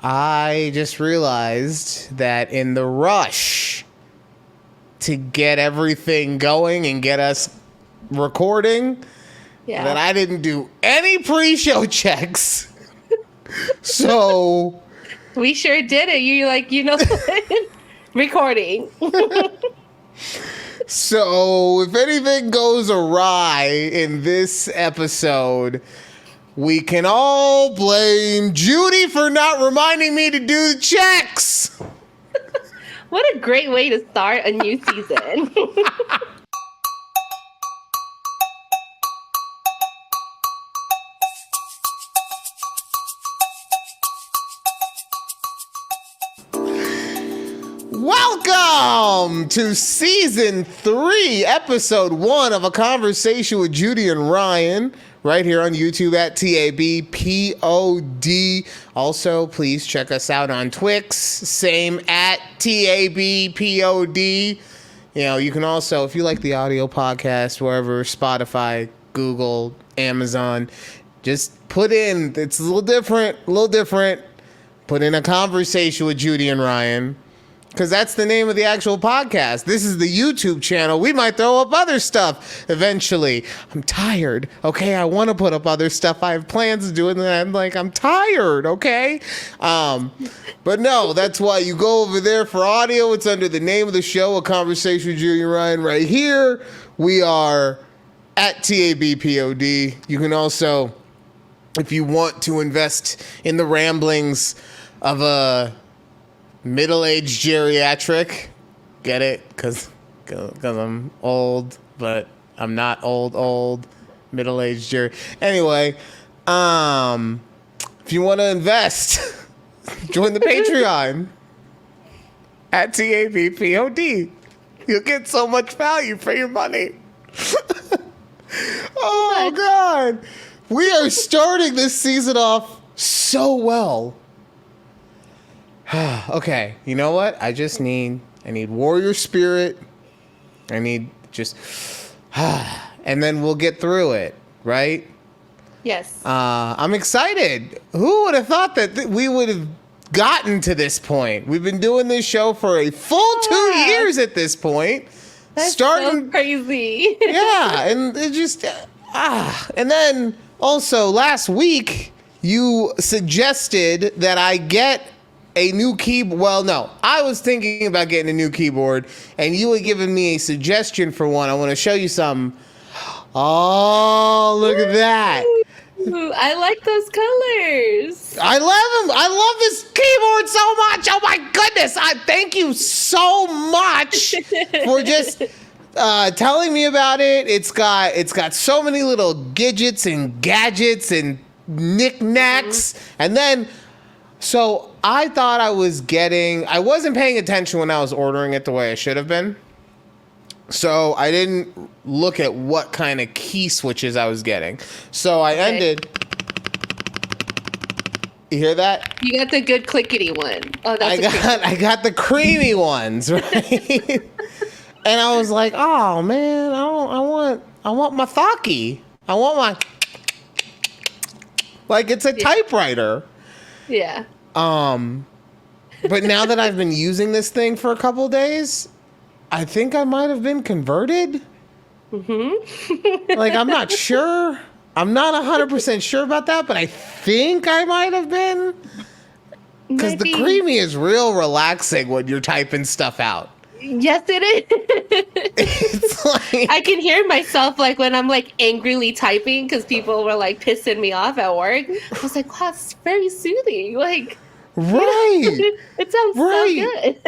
I just realized that in the rush to get everything going and get us recording, that I didn't do any pre-show checks. So we sure did it. You like, recording. So if anything goes awry in this episode, we can all blame Judy for not reminding me to do the checks. What a great way to start a new season. Welcome to Season 3, Episode 1 of A Conversation with Judy and Ryan, right here on YouTube at takeabreathpod. Also, please check us out on Twix, same at takeabreathpod. You can also, if you like the audio podcast, wherever, Spotify, Google, Amazon, just put in, it's a little different, put in A Conversation with Judy and Ryan. Because that's the name of the actual podcast. This is the YouTube channel. We might throw up other stuff eventually. I'm tired, okay? I want to put up other stuff. I have plans to do it, and I'm like, I'm tired, okay? But no, that's why you go over there for audio. It's under the name of the show, A Conversation with Judy and Ryan. Right here, we are at takeabreathpod. You can also, if you want to invest in the ramblings of a middle-aged geriatric, get it? Because I'm old, but I'm not old. Middle-aged Anyway, if you want to invest, join the Patreon at takeabreathpod. You'll get so much value for your money. Oh, God. We are starting this season off so well. Okay, you know what? I need warrior spirit. I need just, and then we'll get through it, right? Yes. I'm excited. Who would have thought that we would have gotten to this point? We've been doing this show for a full 2 years at this point. That's so crazy. Yeah, and it just, and then also last week you suggested that I get a new keyboard. Well, no, I was thinking about getting a new keyboard, and you had given me a suggestion for one. I want to show you some. Oh, look at that. Ooh, I like those colors. I love them. I love this keyboard so much. Oh my goodness. I thank you so much for just telling me about it. It's got so many little gadgets and knickknacks. And then, so I thought I wasn't paying attention when I was ordering it the way I should have been. So I didn't look at what kind of key switches I was getting. So I ended. You hear that? You got the good clickety one. Oh, I got the creamy ones, right? And I was like, oh man, I want my Thaki. I want my, like, it's a typewriter. Yeah. But now that I've been using this thing for a couple of days, I think I might have been converted. Mm-hmm. Like, I'm not sure. I'm not 100% sure about that, but I think I might have been. Because the creamy is real relaxing when you're typing stuff out. Yes, it is. It's like, I can hear myself like when I'm like angrily typing because people were like pissing me off at work. I was like, wow, it's very soothing. Like, right. It sounds so good.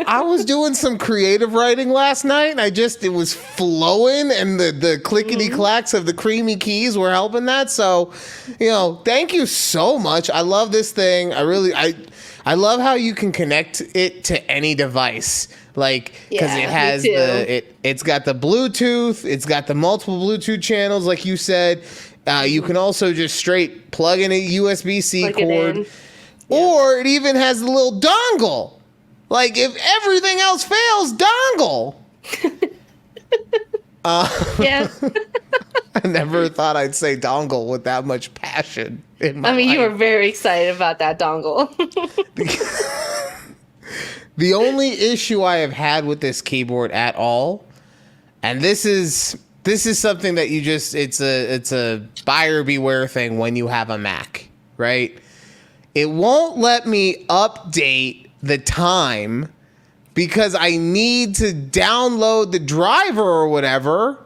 I was doing some creative writing last night, and it was flowing, and the clickety clacks of the creamy keys were helping that. So, thank you so much. I love this thing. I love how you can connect it to any device. Like, because it has it's got the Bluetooth, it's got the multiple Bluetooth channels, like you said. You can also just straight plug in a USB-C cord, or it even has a little dongle. Like, if everything else fails, dongle. Yeah. I never thought I'd say dongle with that much passion in my I mean, life. you were very excited about that dongle. The only issue I have had with this keyboard at all, and this is something that you just it's a buyer beware thing when you have a Mac, right? It won't let me update the time because I need to download the driver or whatever,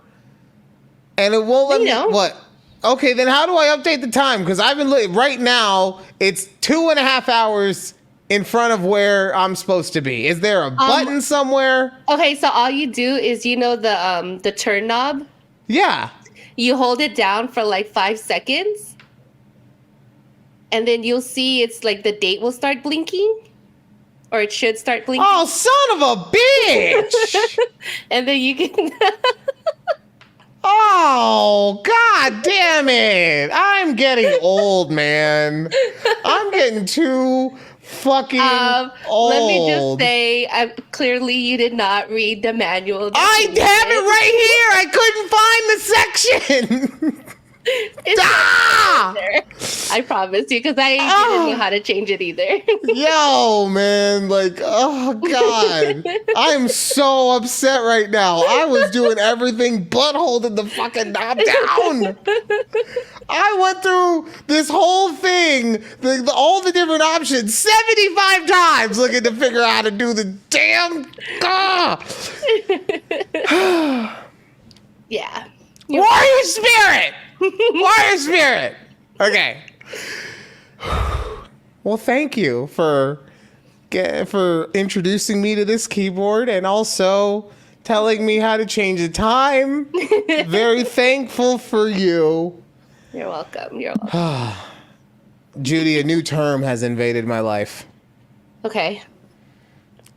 and it won't let me. What? Okay, then how do I update the time? Because I've been looking right now. It's 2.5 hours in front of where I'm supposed to be. Is there a button somewhere? Okay, so all you do is the turn knob. Yeah. You hold it down for like 5 seconds, and then you'll see it's like the date will start blinking, or it should start blinking. Oh, son of a bitch! And then you can. Oh, god damn it! I'm getting old, man. I'm getting too fucking old. Let me just say, clearly you did not read the manual. I have it right here. I couldn't find the section. It's I promise you, because I didn't know how to change it either. Yo, man, like, oh god, I'm so upset right now. I was doing everything but holding the fucking knob down. I went through this whole thing, all the different options, 75 times looking to figure out how to do the damn. Yeah. Warrior spirit. Warrior spirit. Okay. Well, thank you for introducing me to this keyboard and also telling me how to change the time. Very thankful for you. You're welcome. You're welcome. Judy, a new term has invaded my life. Okay.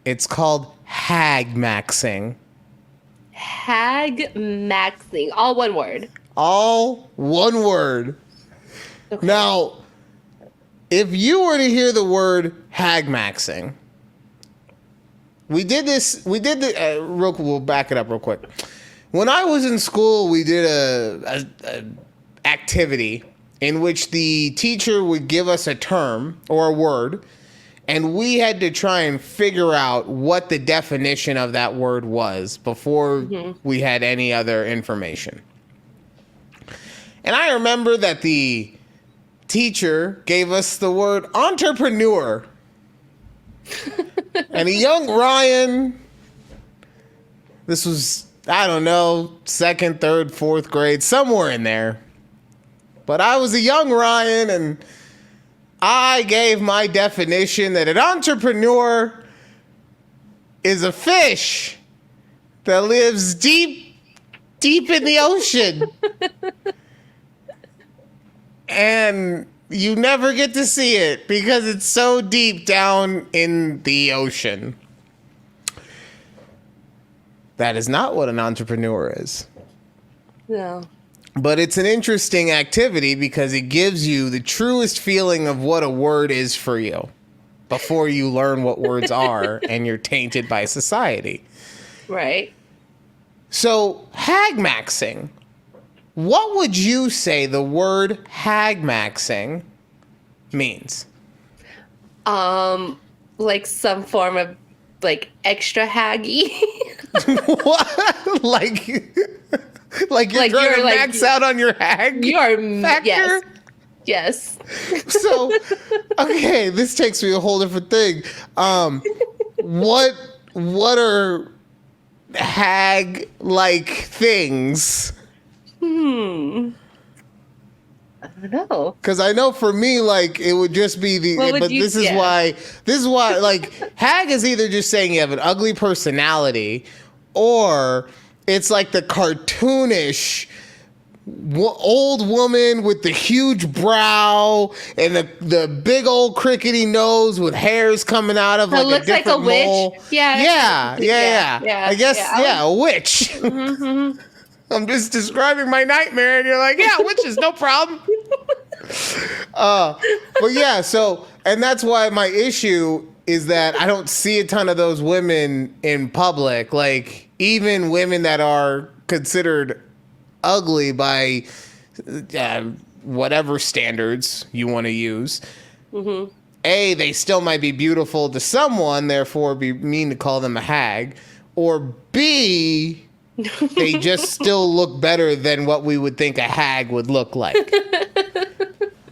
It's called HAGMAXXIng. HAGMAXXIng. All one word. All one word. Okay. Now, if you were to hear the word HAGMAXXIng, we'll back it up real quick. When I was in school, we did a activity in which the teacher would give us a term or a word, and we had to try and figure out what the definition of that word was before we had any other information. And I remember that the teacher gave us the word entrepreneur. And a young Ryan, this was, I don't know, 2nd, 3rd, 4th grade, somewhere in there. But I was a young Ryan, and I gave my definition that an entrepreneur is a fish that lives deep, deep in the ocean. And you never get to see it because it's so deep down in the ocean. That is not what an entrepreneur is. No. But it's an interesting activity because it gives you the truest feeling of what a word is for you before you learn what words are and you're tainted by society. Right. So, HAGMAXXIng. What would you say the word HAGMAXXIng means? Like some form of like extra haggy. What? Like you're trying to max out on your hag factor? Yes. So, okay, this takes me a whole different thing. What are hag-like things? I don't know. Because I know for me, like, it would just be this is why, like, hag is either just saying you have an ugly personality, or it's like the cartoonish old woman with the huge brow and the big old crickety nose with hairs coming out of like a different like a mole. Witch. Yeah. I guess, a witch. Mm-hmm. I'm just describing my nightmare, and you're like, yeah, witches, no problem. But yeah, so, and that's why my issue is that I don't see a ton of those women in public. Like, even women that are considered ugly by whatever standards you want to use, A, they still might be beautiful to someone, therefore be mean to call them a hag, or B, they just still look better than what we would think a hag would look like.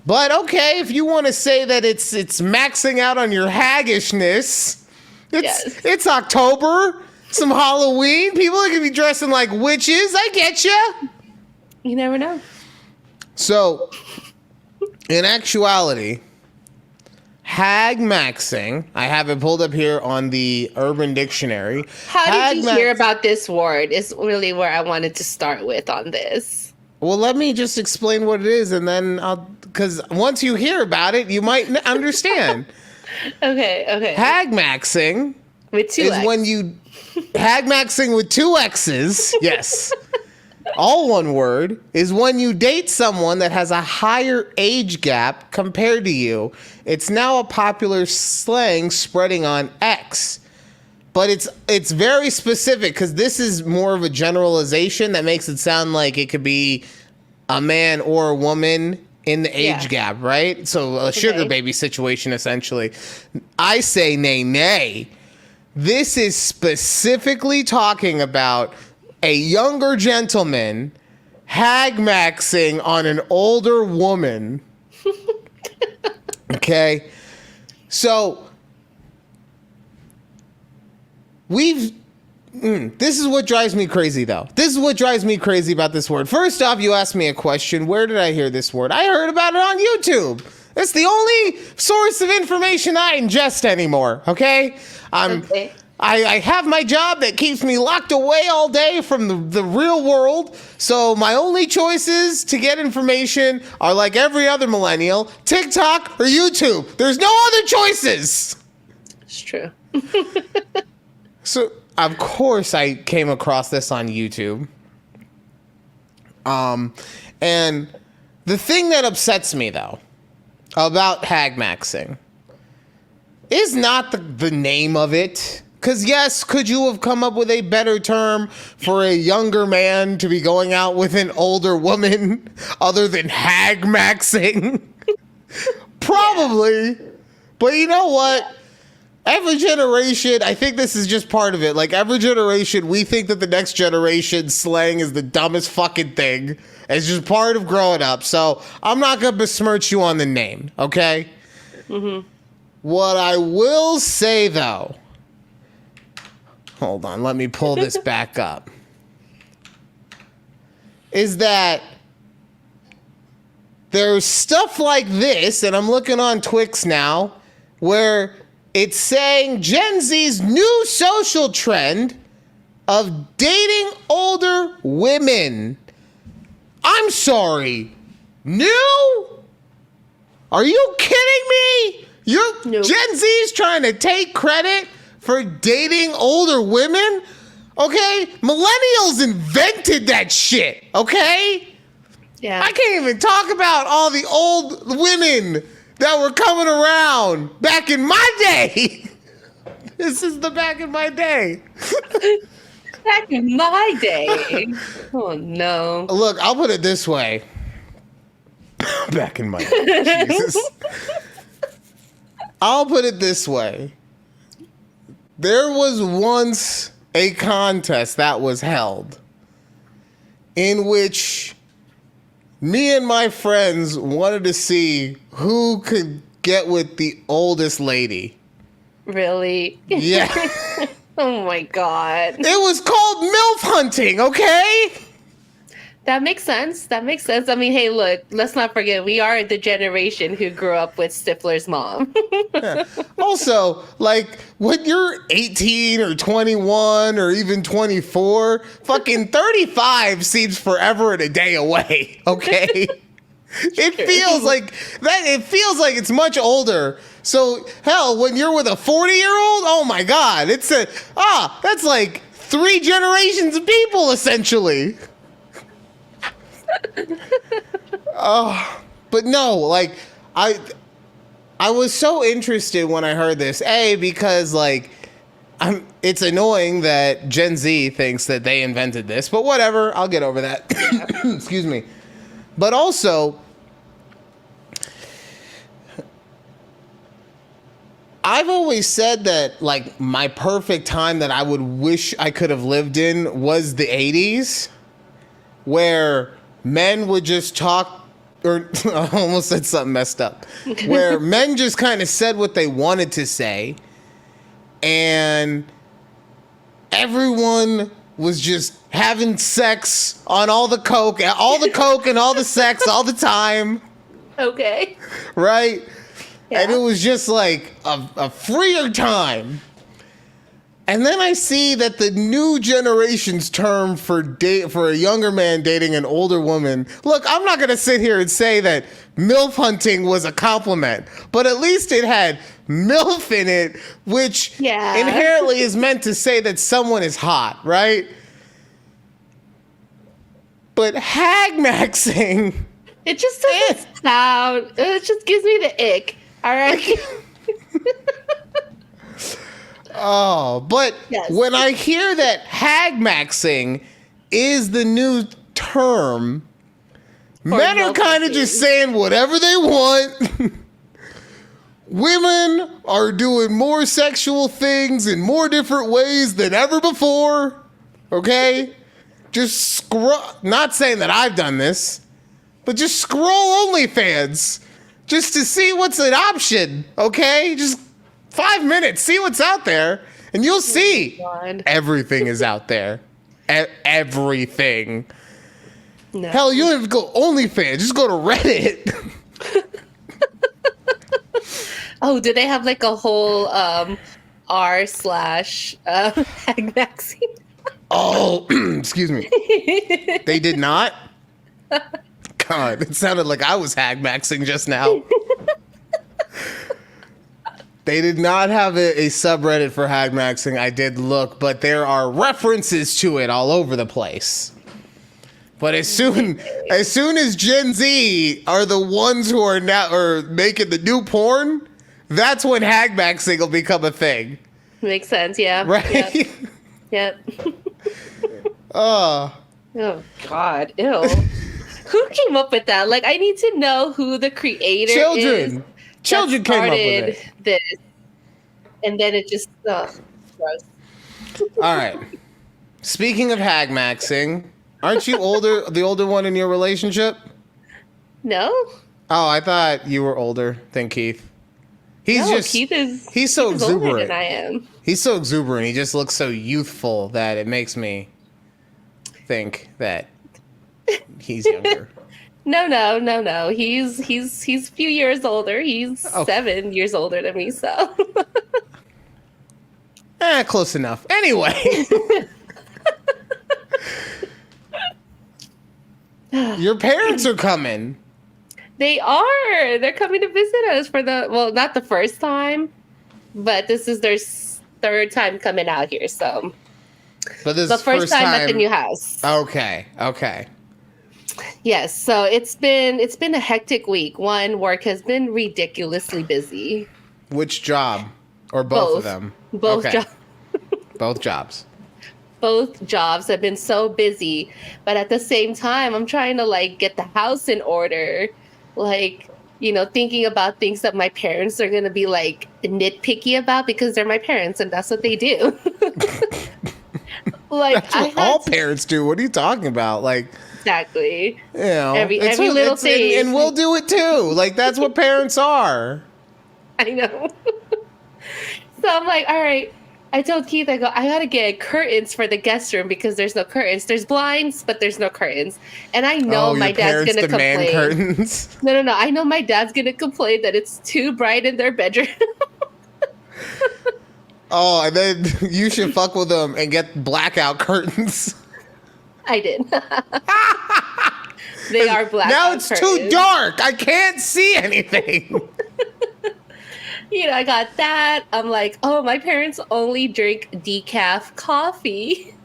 But okay, if you want to say that it's maxing out on your haggishness, it's October, some Halloween, people are going to be dressing like witches, I get you. You never know. So, in actuality, HAGMAXXING, I have it pulled up here on the Urban Dictionary. How did you hear about this word is really where I wanted to start with on this. Well, let me just explain what it is, and then because once you hear about it, you might understand. Okay. HAGMAXXING With two is X. when you HAGMAXXING with two X's, yes. All one word, is when you date someone that has a higher age gap compared to you. It's now a popular slang spreading on X. But it's very specific because this is more of a generalization that makes it sound like it could be a man or a woman in the age gap, right? So a sugar baby situation, essentially. I say nay. This is specifically talking about a younger gentleman HAGMAXXING on an older woman. Okay? So, this is what drives me crazy, though. This is what drives me crazy about this word. First off, you asked me a question. Where did I hear this word? I heard about it on YouTube. It's the only source of information I ingest anymore, okay? I have my job that keeps me locked away all day from the real world, so my only choices to get information are like every other millennial, TikTok or YouTube. There's no other choices. It's true. So, of course, I came across this on YouTube. And the thing that upsets me, though, about HAGMAXXING is not the name of it. Because, yes, could you have come up with a better term for a younger man to be going out with an older woman other than HAGMAXXING? Probably. But you know what? Every generation, I think this is just part of it. Like, every generation, we think that the next generation's slang is the dumbest fucking thing. It's just part of growing up. So, I'm not going to besmirch you on the name, okay? What I will say, though... Hold on, let me pull this back up. Is that there's stuff like this, and I'm looking on Twix now, where it's saying Gen Z's new social trend of dating older women. I'm sorry. New? Are you kidding me? Nope. Gen Z's trying to take credit for dating older women? Okay? Millennials invented that shit, okay? Yeah. I can't even talk about all the old women that were coming around back in my day. This is the back in my day. Back in my day. Oh, no. Look, I'll put it this way. Back in my day. Jesus. I'll put it this way. There was once a contest that was held in which me and my friends wanted to see who could get with the oldest lady. Really? Yeah. Oh my God. It was called MILF hunting, okay? That makes sense. I mean, hey, look, let's not forget, we are the generation who grew up with Stifler's mom. Yeah. Also, like, when you're 18 or 21 or even 24, fucking 35 seems forever and a day away, okay? It feels like it's much older. So, hell, when you're with a 40-year-old, oh my God, that's like 3 generations of people, essentially. But no, like, I was so interested when I heard this. A, because, like, It's annoying that Gen Z thinks that they invented this, but whatever. I'll get over that. Excuse me. But also, I've always said that, like, my perfect time that I would wish I could have lived in was the 80s, where men would just talk, or I almost said something messed up, where men just kind of said what they wanted to say, and everyone was just having sex on all the coke and all the sex all the time. Okay. Right? Yeah. And it was just like a freer time. And then I see that the new generation's term for a younger man dating an older woman. Look, I'm not going to sit here and say that MILF hunting was a compliment, but at least it had MILF in it, which inherently is meant to say that someone is hot, right? But HAGMAXXIng, it just doesn't sound. It just gives me the ick. All right. Oh, but yes. When I hear that HAGMAXXIng is the new term, men are kind of just saying whatever they want. Women are doing more sexual things in more different ways than ever before. Okay? Just scroll. Not saying that I've done this, but just scroll OnlyFans just to see what's an option. Okay? Just 5 minutes, see what's out there, and you'll see everything is out there. Everything. No. Hell, you don't even go OnlyFans. Just go to Reddit. Oh, do they have like a whole r/HAGMAXXIng? Oh, excuse me. They did not? God, it sounded like I was HAGMAXXIng just now. They did not have a subreddit for HAGMAXXIng. I did look, but there are references to it all over the place. But as soon as Gen Z are the ones who are now making the new porn, that's when HAGMAXXIng will become a thing. Makes sense, yeah. Right? Yep. Oh God, ew. Who came up with that? Like, I need to know who the creator is. Children came up with it. This, and then it just gross. All right. Speaking of HAGMAXXIng, aren't you the older one in your relationship? No. Oh, I thought you were older than Keith. He's so exuberant. Older than I am. He's so exuberant. He just looks so youthful that it makes me think that he's younger. No. He's a few years older. He's 7 years older than me, so. Close enough. Anyway. Your parents are coming. They are. They're coming to visit us for not the first time, but this is their third time coming out here, so. But this the first time at the new house. Okay. Yes, so it's been a hectic week. Work has been ridiculously busy. Which job? Or both of them? Both jobs. Both jobs. Both jobs have been so busy, but at the same time, I'm trying to like get the house in order, like, you know, thinking about things that my parents are gonna be like nitpicky about because they're my parents and that's what they do. Like that's what all parents do. What are you talking about? Like. Exactly. You know, every little thing. And we'll do it too. Like, that's what parents are. I know. So I'm like, all right. I told Keith, I gotta get curtains for the guest room because there's no curtains. There's blinds, but there's no curtains. And I know my dad's gonna complain. Curtains? No. I know my dad's gonna complain that it's too bright in their bedroom. Oh, and then you should fuck with them and get blackout curtains. I did. They are black. Now it's too dark. I can't see anything. You know, I got that. I'm like, oh, my parents only drink decaf coffee.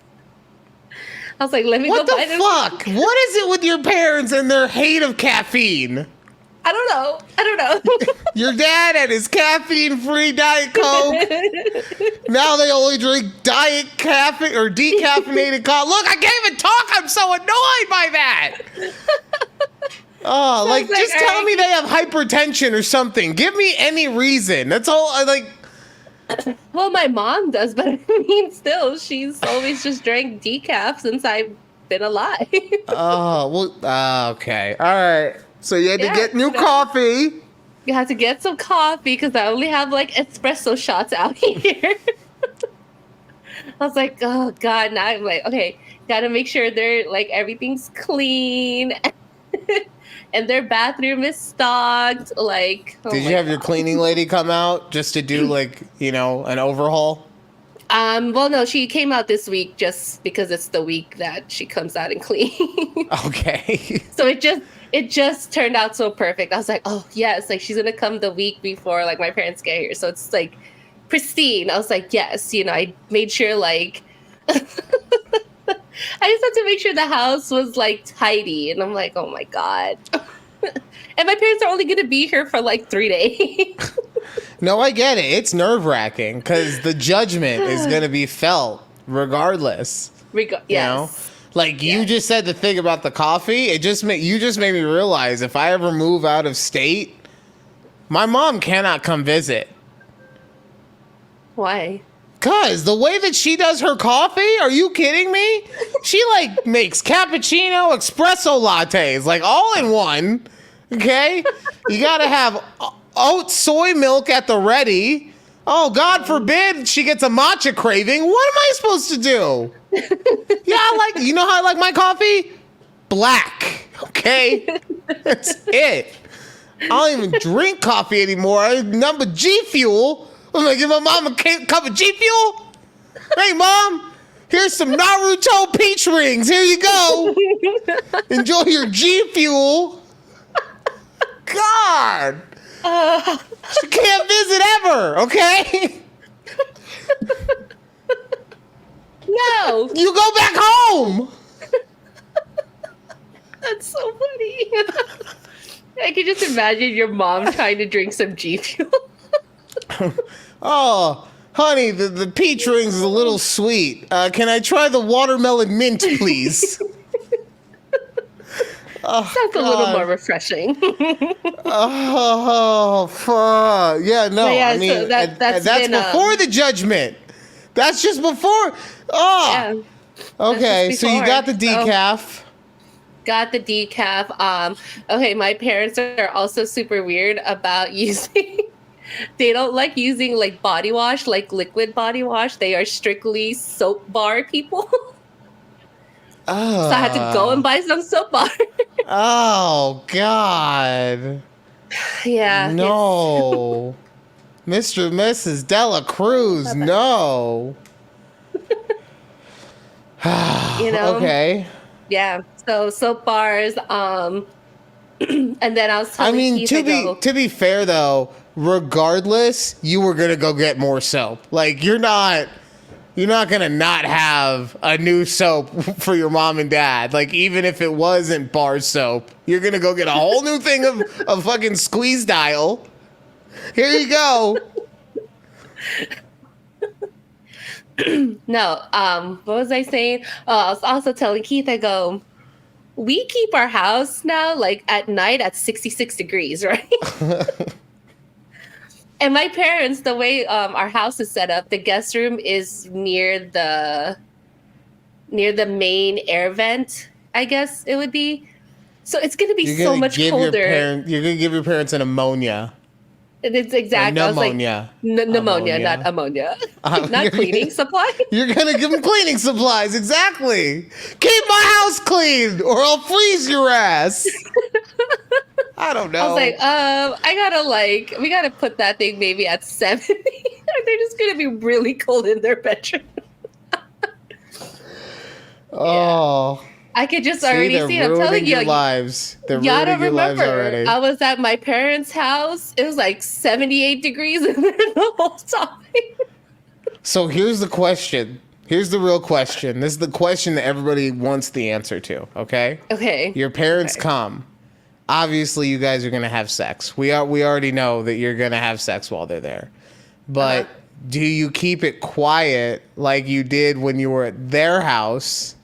I was like, let me go buy them. What the fuck? What is it with your parents and their hate of caffeine? I don't know. Your dad had his caffeine-free Diet Coke. Now they only drink Diet Caffeine or decaffeinated coffee. Look, I can't even talk. I'm so annoyed by that. Oh, like just tell me they have hypertension or something. Give me any reason. That's all. Well, my mom does, but I mean, still, she's always just drank decaf since I've been alive. Oh, well, okay. All right. So you had to get new coffee. You have to get some coffee because I only have like espresso shots out here. I was like, oh God, now I'm like, okay, gotta make sure they're like everything's clean and their bathroom is stocked. Like, did you have your cleaning lady come out just to do like, an overhaul? Well, no, she came out this week just because it's the week that she comes out and cleans. Okay. So it just turned out so perfect. I was like, oh yes, like she's gonna come the week before like my parents get here. So it's like pristine. I was like, yes, I made sure like I just had to make sure the house was like tidy. And I'm like, oh my God. And my parents are only gonna be here for like 3 days. No, I get it. It's nerve-wracking because the judgment is going to be felt regardless. Yes. Like you just said the thing about the coffee. You just made me realize if I ever move out of state, my mom cannot come visit. Why? Cause the way that she does her coffee, are you kidding me? She like makes cappuccino, espresso lattes, like all in one. Okay? You gotta have oat soy milk at the ready. Oh, God forbid she gets a matcha craving. What am I supposed to do? Yeah, you know how I like my coffee? Black. Okay? That's it. I don't even drink coffee anymore. I number G Fuel. I'm gonna give my mom a cup of G Fuel. Hey, Mom, here's some Naruto peach rings. Here you go. Enjoy your G Fuel. God. She can't visit ever, okay? No. You go back home. That's so funny. I can just imagine your mom trying to drink some G Fuel. Oh, honey, the peach rings is a little sweet. Can I try the watermelon mint, please? Oh, sounds a little more refreshing. Oh, fuck. Yeah, no, yeah, I mean, so that's been, before the judgment. That's just before. Oh. Yeah, okay, so you got the decaf. Got the decaf. Okay, my parents are also super weird about using... They don't like using like body wash, like liquid body wash. They are strictly soap bar people. So I had to go and buy some soap bar. Oh, God. Yeah. No. Mr. and Mrs. Dela Cruz, no. Okay. Yeah. So soap bars. And then I was telling Keith, to be fair though, regardless, you were gonna go get more soap. Like you're not gonna not have a new soap for your mom and dad. Like even if it wasn't bar soap, you're gonna go get a whole new thing of fucking squeeze dial. Here you go. No, what was I saying? I was also telling Keith, I go, we keep our house now like at night at 66 degrees, right? And my parents, the way our house is set up, the guest room is near the main air vent, I guess it would be. So it's going to be so much colder. You're going to give your parents an ammonia. It's exactly. Pneumonia. I was like, pneumonia, not ammonia. Not cleaning supplies. You're going to give them cleaning supplies. Exactly. Keep my house clean or I'll freeze your ass. I don't know. I was like, we gotta put that thing maybe at 70. They're just gonna be really cold in their bedroom. Oh. I could just already see it. I'm telling you. Lives. They're ruining your lives already. I was at my parents' house. It was like 78 degrees in there the whole time. So here's the question. Here's the real question. This is the question that everybody wants the answer to, okay? Okay. Your parents come. obviously you guys are going to have sex. We already know that you're going to have sex while they're there. But do you keep it quiet like you did when you were at their house?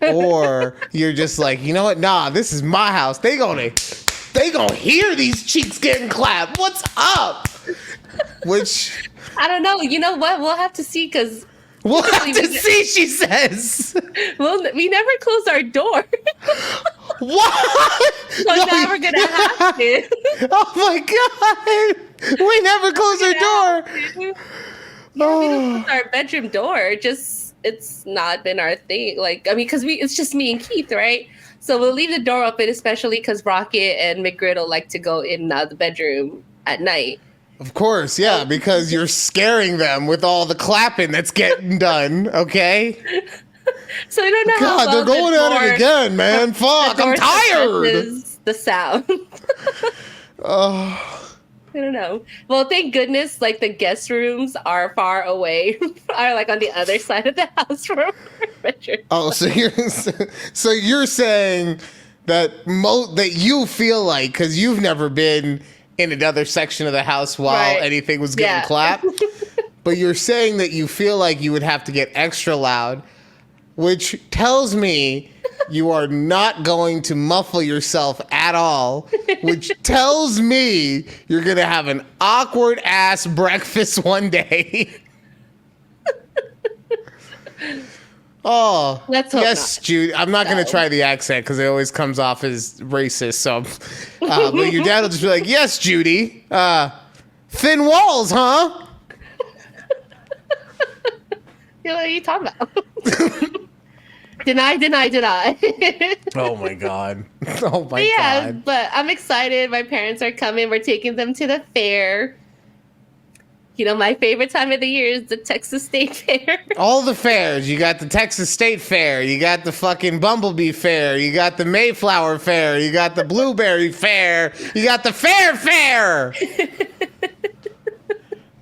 Or you're just like, you know what? Nah, this is my house. They gonna hear these cheeks getting clapped. What's up? Which I don't know. You know what? We'll have to see because we'll have to see, she says. We never close our door. What? So now we're gonna have to. Oh my god. We never close our door. Yeah, we don't close our bedroom door. It's not been our thing. Like, I mean, because it's just me and Keith, right? So we'll leave the door open, especially because Rocket and McGriddle like to go in and out of the bedroom at night. Of course, yeah, because you're scaring them with all the clapping that's getting done, okay? So I don't know God, they're going at it again, man. Fuck, I'm tired. The sound. Oh. I don't know. Well, thank goodness, like the guest rooms are far away, are like on the other side of the house from our bedroom. Oh, so you're saying that that you feel like, because you've never been in another section of the house while anything was getting clapped, but you're saying that you feel like you would have to get extra loud, which tells me you are not going to muffle yourself at all, which tells me you're going to have an awkward ass breakfast one day. Oh, let's hope yes, not. Judy. I'm not going to try the accent because it always comes off as racist. So, but your dad will just be like, "Yes, Judy. Thin walls, huh?" What are you talking about? Deny. Oh my god. Oh my god. But I'm excited. My parents are coming. We're taking them to the fair. You know, my favorite time of the year is the Texas State Fair. All the fairs. You got the Texas State Fair. You got the fucking Bumblebee Fair. You got the Mayflower Fair. You got the Blueberry Fair. You got the Fair.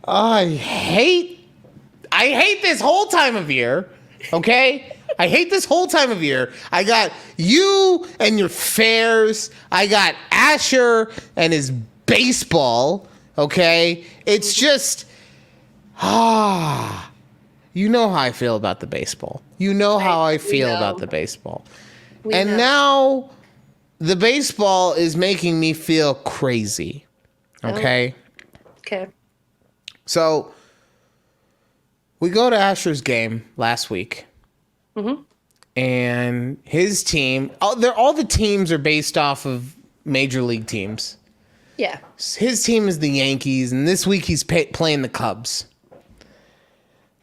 I hate this whole time of year. Okay? I hate this whole time of year. I got you and your fairs. I got Asher and his baseball. Okay? It's just, you know how I feel about the baseball. You know how I feel about the baseball. And now the baseball is making me feel crazy. Okay? Okay. So we go to Asher's game last week. Mm-hmm. And his team, all the teams are based off of major league teams. Yeah. His team is the Yankees, and this week he's playing the Cubs.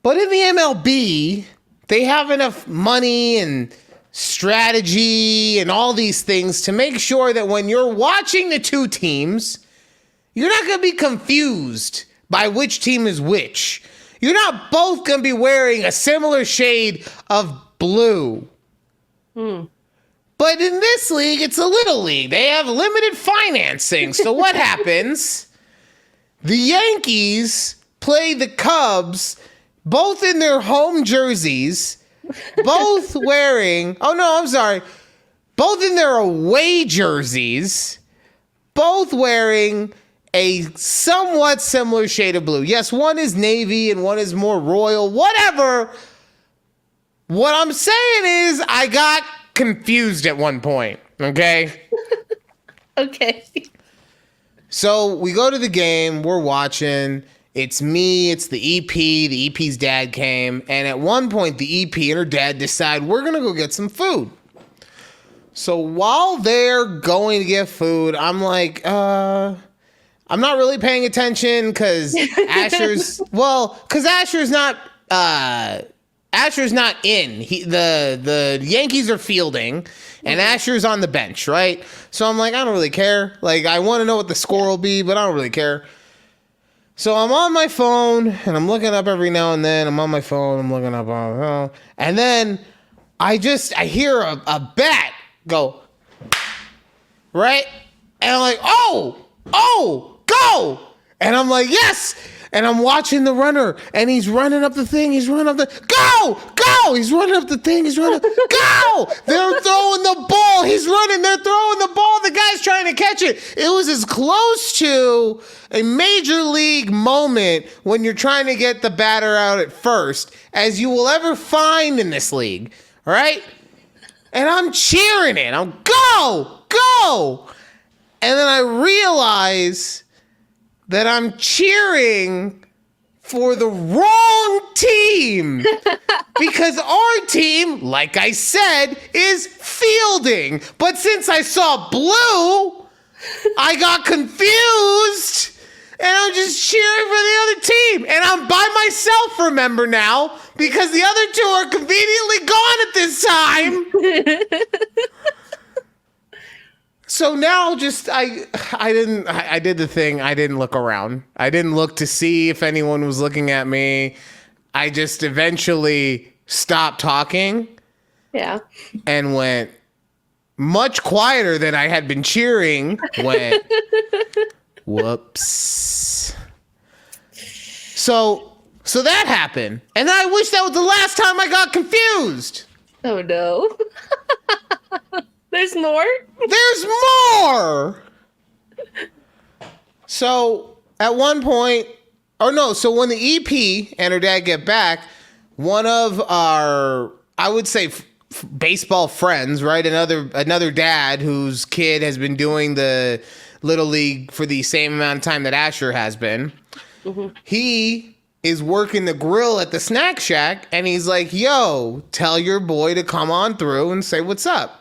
But in the MLB, they have enough money and strategy and all these things to make sure that when you're watching the two teams, you're not going to be confused by which team is which. You're not both going to be wearing a similar shade of blue. But in this league, it's a little league. They have limited financing. So what happens? The Yankees play the Cubs, both in their home jerseys, both wearing, both in their away jerseys, both wearing a somewhat similar shade of blue. Yes, one is navy and one is more royal, whatever. What I'm saying is I got confused at one point, okay? Okay. So we go to the game, we're watching. It's me, it's the EP. The EP's dad came. And at one point, the EP and her dad decide we're going to go get some food. So while they're going to get food, I'm like, I'm not really paying attention because Asher's not in. The Yankees are fielding and Asher's on the bench, right? So I'm like, I don't really care. Like, I want to know what the score will be, but I don't really care. So I'm on my phone and I'm looking up every now and then. I'm on my phone. I'm looking up. And then I hear a bat go, right? And I'm like, oh, go. And I'm like, yes. And I'm watching the runner and he's running up the thing. Go. go. He's running up the thing. He's running. Go. They're throwing the ball. He's running. They're throwing the ball. The guy's trying to catch it. It was as close to a major league moment when you're trying to get the batter out at first as you will ever find in this league. All right? And I'm cheering it. I'm go, go. And then I realize that I'm cheering for the wrong team because our team, like I said, is fielding. But since I saw blue, I got confused and I'm just cheering for the other team. And I'm by myself, remember now, because the other two are conveniently gone at this time. So now I did the thing. I didn't look around. I didn't look to see if anyone was looking at me. I just eventually stopped talking. Yeah. And went much quieter than I had been cheering. Went, whoops. So that happened. And I wish that was the last time I got confused. Oh no. There's more? There's more! So, at one point, so when the EP and her dad get back, one of our, I would say, baseball friends, right? Another dad whose kid has been doing the Little League for the same amount of time that Asher has been. Mm-hmm. He is working the grill at the snack shack, and he's like, yo, tell your boy to come on through and say what's up.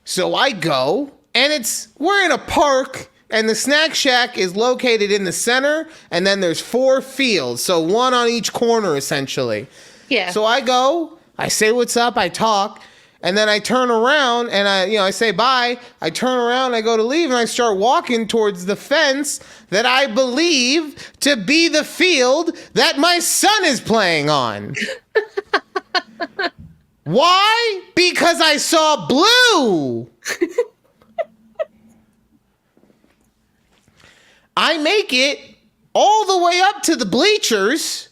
So I go, and we're in a park, and the snack shack is located in the center, and then there's 4 fields, so one on each corner, essentially. Yeah. So I go, I say what's up, I talk, and then I turn around, and I say bye, I turn around, I go to leave, and I start walking towards the fence that I believe to be the field that my son is playing on. Why? Because I saw blue. I make it all the way up to the bleachers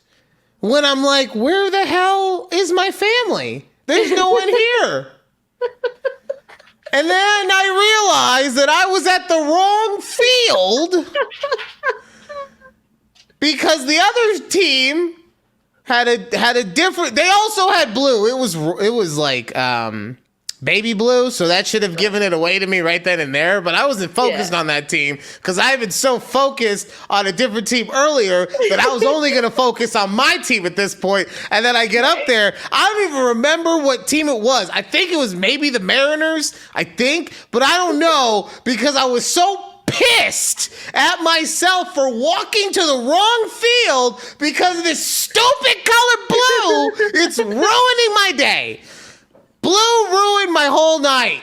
when I'm like, where the hell is my family? There's no one here. And then I realized that I was at the wrong field because the other team had a different. They also had blue. It was like baby blue, so that should have given it away to me right then and there. But I wasn't focused on that team because I had been so focused on a different team earlier that I was only going to focus on my team at this point. And then I get up there. I don't even remember what team it was. I think it was maybe the Mariners. But I don't know because I was so pissed at myself for walking to the wrong field because of this stupid color blue. It's ruining my day. Blue ruined my whole night.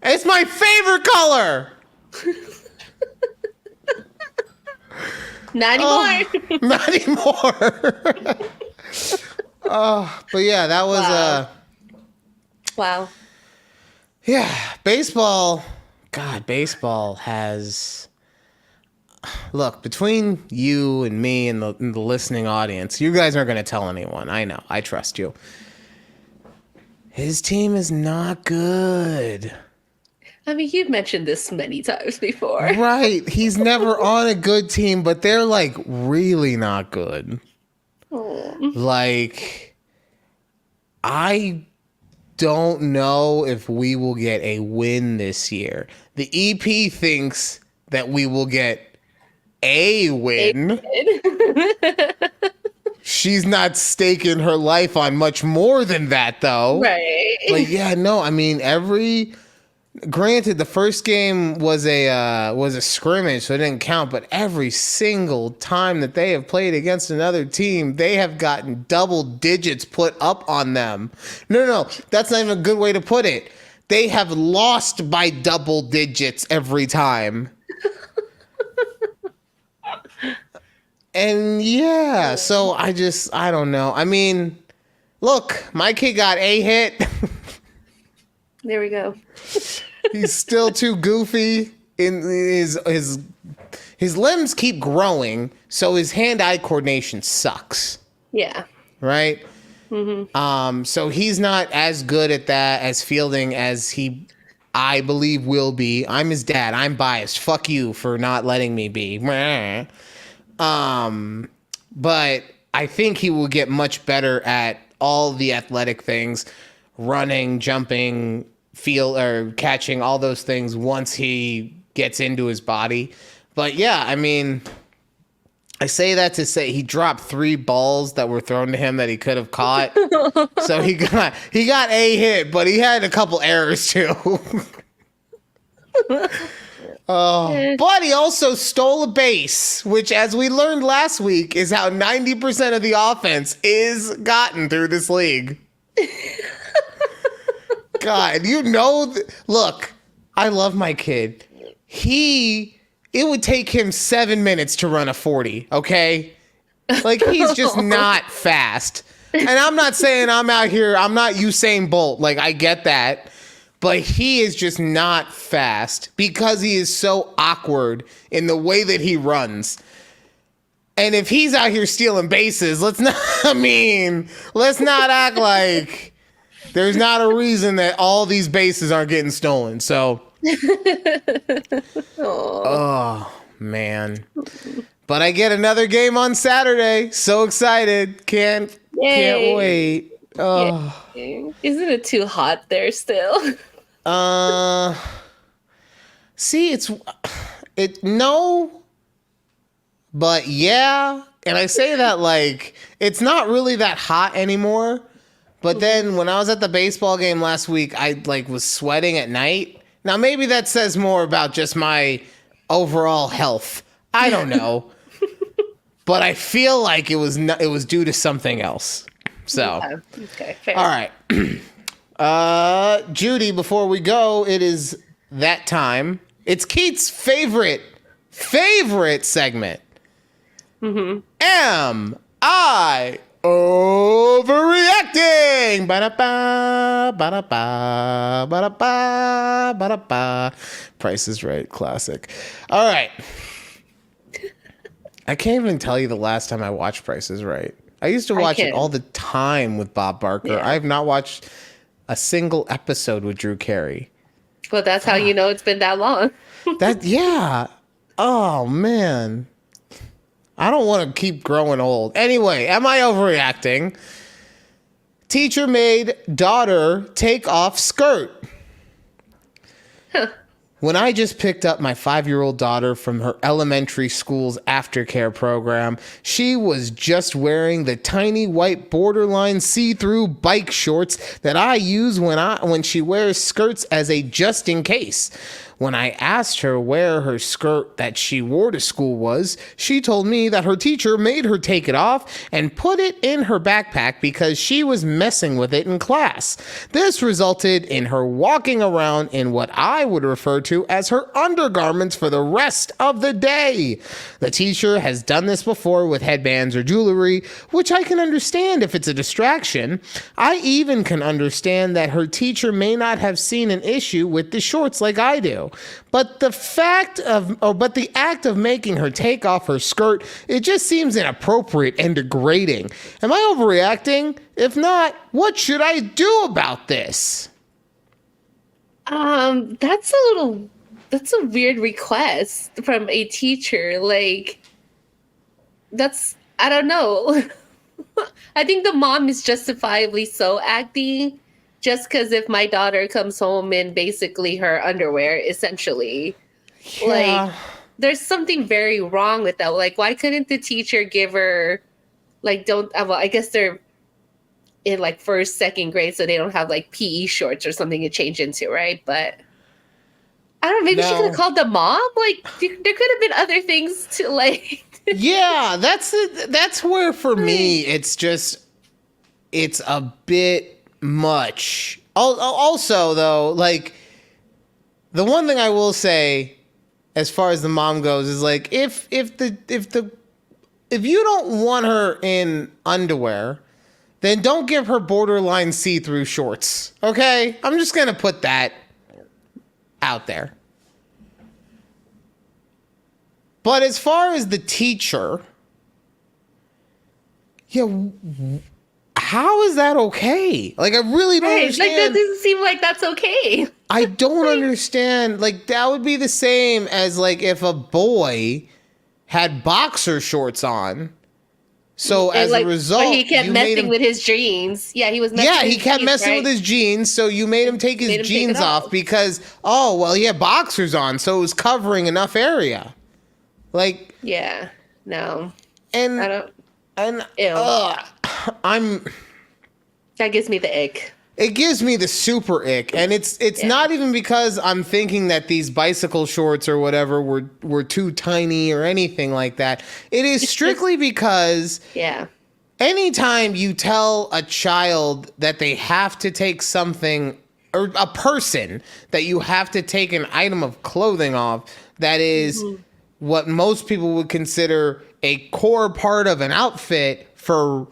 It's my favorite color. Not anymore. Not anymore. But yeah, that was wow. Yeah, baseball. God, baseball has. Look, between you and me and the listening audience, you guys aren't going to tell anyone. I know. I trust you. His team is not good. I mean, you've mentioned this many times before. Right. He's never on a good team, but they're like really not good. Oh. Like, I don't know if we will get a win this year. The EP thinks that we will get a win. She's not staking her life on much more than that, though. Right. But yeah, no, I mean, granted, the first game was a scrimmage, so it didn't count, but every single time that they have played against another team, they have gotten double digits put up on them. No, that's not even a good way to put it. They have lost by double digits every time. And yeah, so I don't know. I mean, look, my kid got a hit. There we go. He's still too goofy. In his limbs keep growing, so his hand-eye coordination sucks. Yeah. Right? So he's not as good at that as fielding as I believe will be. I'm his dad. I'm biased. Fuck you for not letting me be. But I think he will get much better at all the athletic things, running, jumping, or catching, all those things once he gets into his body. But yeah, I mean, I say that to say he dropped 3 balls that were thrown to him that he could have caught. So he got a hit, but he had a couple errors too. But he also stole a base, which, as we learned last week, is how 90% of the offense is gotten through this league. God, look, I love my kid. It would take him 7 minutes to run a 40, okay? Like, he's just not fast. And I'm not saying I'm not Usain Bolt. Like, I get that. But he is just not fast because he is so awkward in the way that he runs. And if he's out here stealing bases, let's not act like there's not a reason that all these bases aren't getting stolen. So, oh, man. But I get another game on Saturday. So excited. Can't wait. Oh. Isn't it too hot there still? See, no, but yeah. And I say that like, it's not really that hot anymore. But then when I was at the baseball game last week, I was sweating at night. Now maybe that says more about just my overall health. I don't know. But I feel like it was due to something else. So, okay, fair. All right. Judy, before we go, it is that time. It's Keith's favorite segment. Am I overreacting? Ba-da-ba, ba-da-ba, ba-da-ba, ba-da-ba. Price is Right, classic. All right. I can't even tell you the last time I watched Price is Right. I used to watch it all the time with Bob Barker. Yeah. I have not watched a single episode with Drew Carey. Well, that's how you know it's been that long. Yeah. Oh, man. I don't want to keep growing old. Anyway, am I overreacting? Teacher made daughter take off skirt. Huh. When I just picked up my 5-year-old daughter from her elementary school's aftercare program, she was just wearing the tiny white borderline see-through bike shorts that I use when she wears skirts as a just in case. When I asked her where her skirt that she wore to school was, she told me that her teacher made her take it off and put it in her backpack because she was messing with it in class. This resulted in her walking around in what I would refer to as her undergarments for the rest of the day. The teacher has done this before with headbands or jewelry, which I can understand if it's a distraction. I even can understand that her teacher may not have seen an issue with the shorts like I do. But the act of making her take off her skirt, it just seems inappropriate and degrading. Am I overreacting? If not, what should I do about this? That's a weird request from a teacher. I don't know. I think the mom is justifiably so acting. Just because if my daughter comes home in basically her underwear, essentially, there's something very wrong with that. Like, why couldn't the teacher give her, I guess they're in first, second grade, so they don't have PE shorts or something to change into, right? But I don't know, maybe she could have called the mom. There could have been other things to Yeah, that's where for me it's a bit much. Also, though, the one thing I will say, as far as the mom goes, is if you don't want her in underwear, then don't give her borderline see-through shorts. Okay, I'm just gonna put that out there. But as far as the teacher, how is that okay? Like, I really don't Right. understand. Like, that doesn't seem like that's okay. I don't understand. Like, that would be the same as, like, if a boy had boxer shorts on. So And, as like, a result, but he kept you made messing him, with his jeans. Yeah, he was messing yeah, with he his kept jeans, messing right? with his jeans. So you made him take Made his him take jeans it off off. because, oh, well, he had boxers on. So it was covering enough area. Like, Yeah. No. I and, don't. and, Ew. That gives me the ick. it gives me the super ick, and it's Yeah. not even because I'm thinking that these bicycle shorts or whatever were too tiny or anything like that. It is strictly because Yeah. anytime you tell a child that they have to take something, or a person that you have to take an item of clothing off that is what most people would consider a core part of an outfit for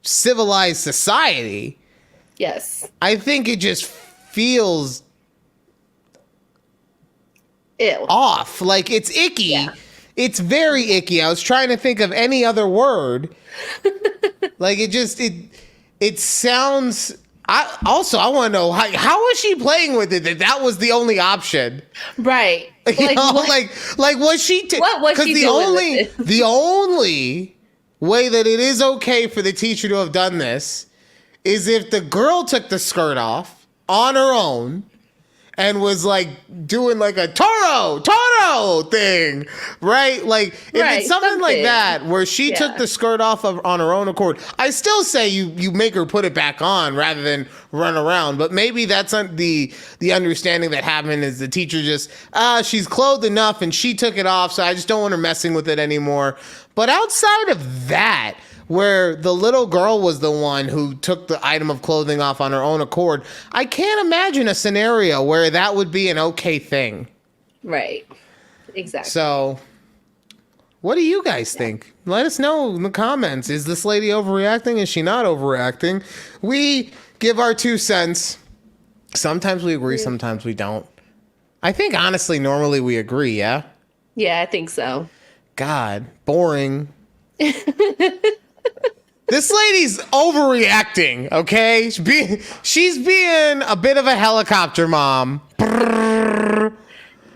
civilized society, Yes. I think it just feels Ew. off. Like, it's icky. Yeah. It's very icky. I was trying to think of any other word. Like, it sounds. I want to know how was she playing with it that was the only option. Right. You Like, know, what? like was she? What was she doing with it? The only way that it is okay for the teacher to have done this is if the girl took the skirt off on her own and was like doing like a Toro thing, right? Like if Right, it's something like something. that where she Yeah. took the skirt off on her own accord, I still say you make her put it back on rather than run around. But maybe that's not the understanding that happened is the teacher just she's clothed enough and she took it off, so I just don't want her messing with it anymore. But outside of that, where the little girl was the one who took the item of clothing off on her own accord, I can't imagine a scenario where that would be an okay thing. Right. Exactly. So, what do you guys think? Let us know in the comments. Is this lady overreacting? Is she not overreacting? We give our 2 cents. Sometimes we agree, sometimes we don't. I think, honestly, normally we agree, yeah? Yeah, I think so. God, boring. This lady's overreacting, okay? She's being a bit of a helicopter mom.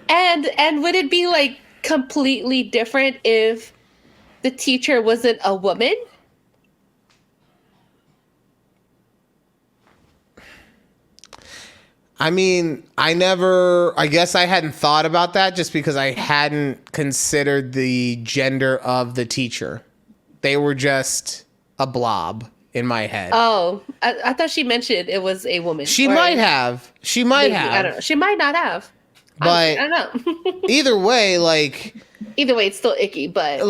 And would it be like completely different if the teacher wasn't a woman? I mean, I guess I hadn't thought about that just because I hadn't considered the gender of the teacher. They were just a blob in my head. Oh, I thought she mentioned it was a woman. She Or might have. She might maybe, have. I don't know. She might not have. But I don't know. either way, like Either way, it's still icky, but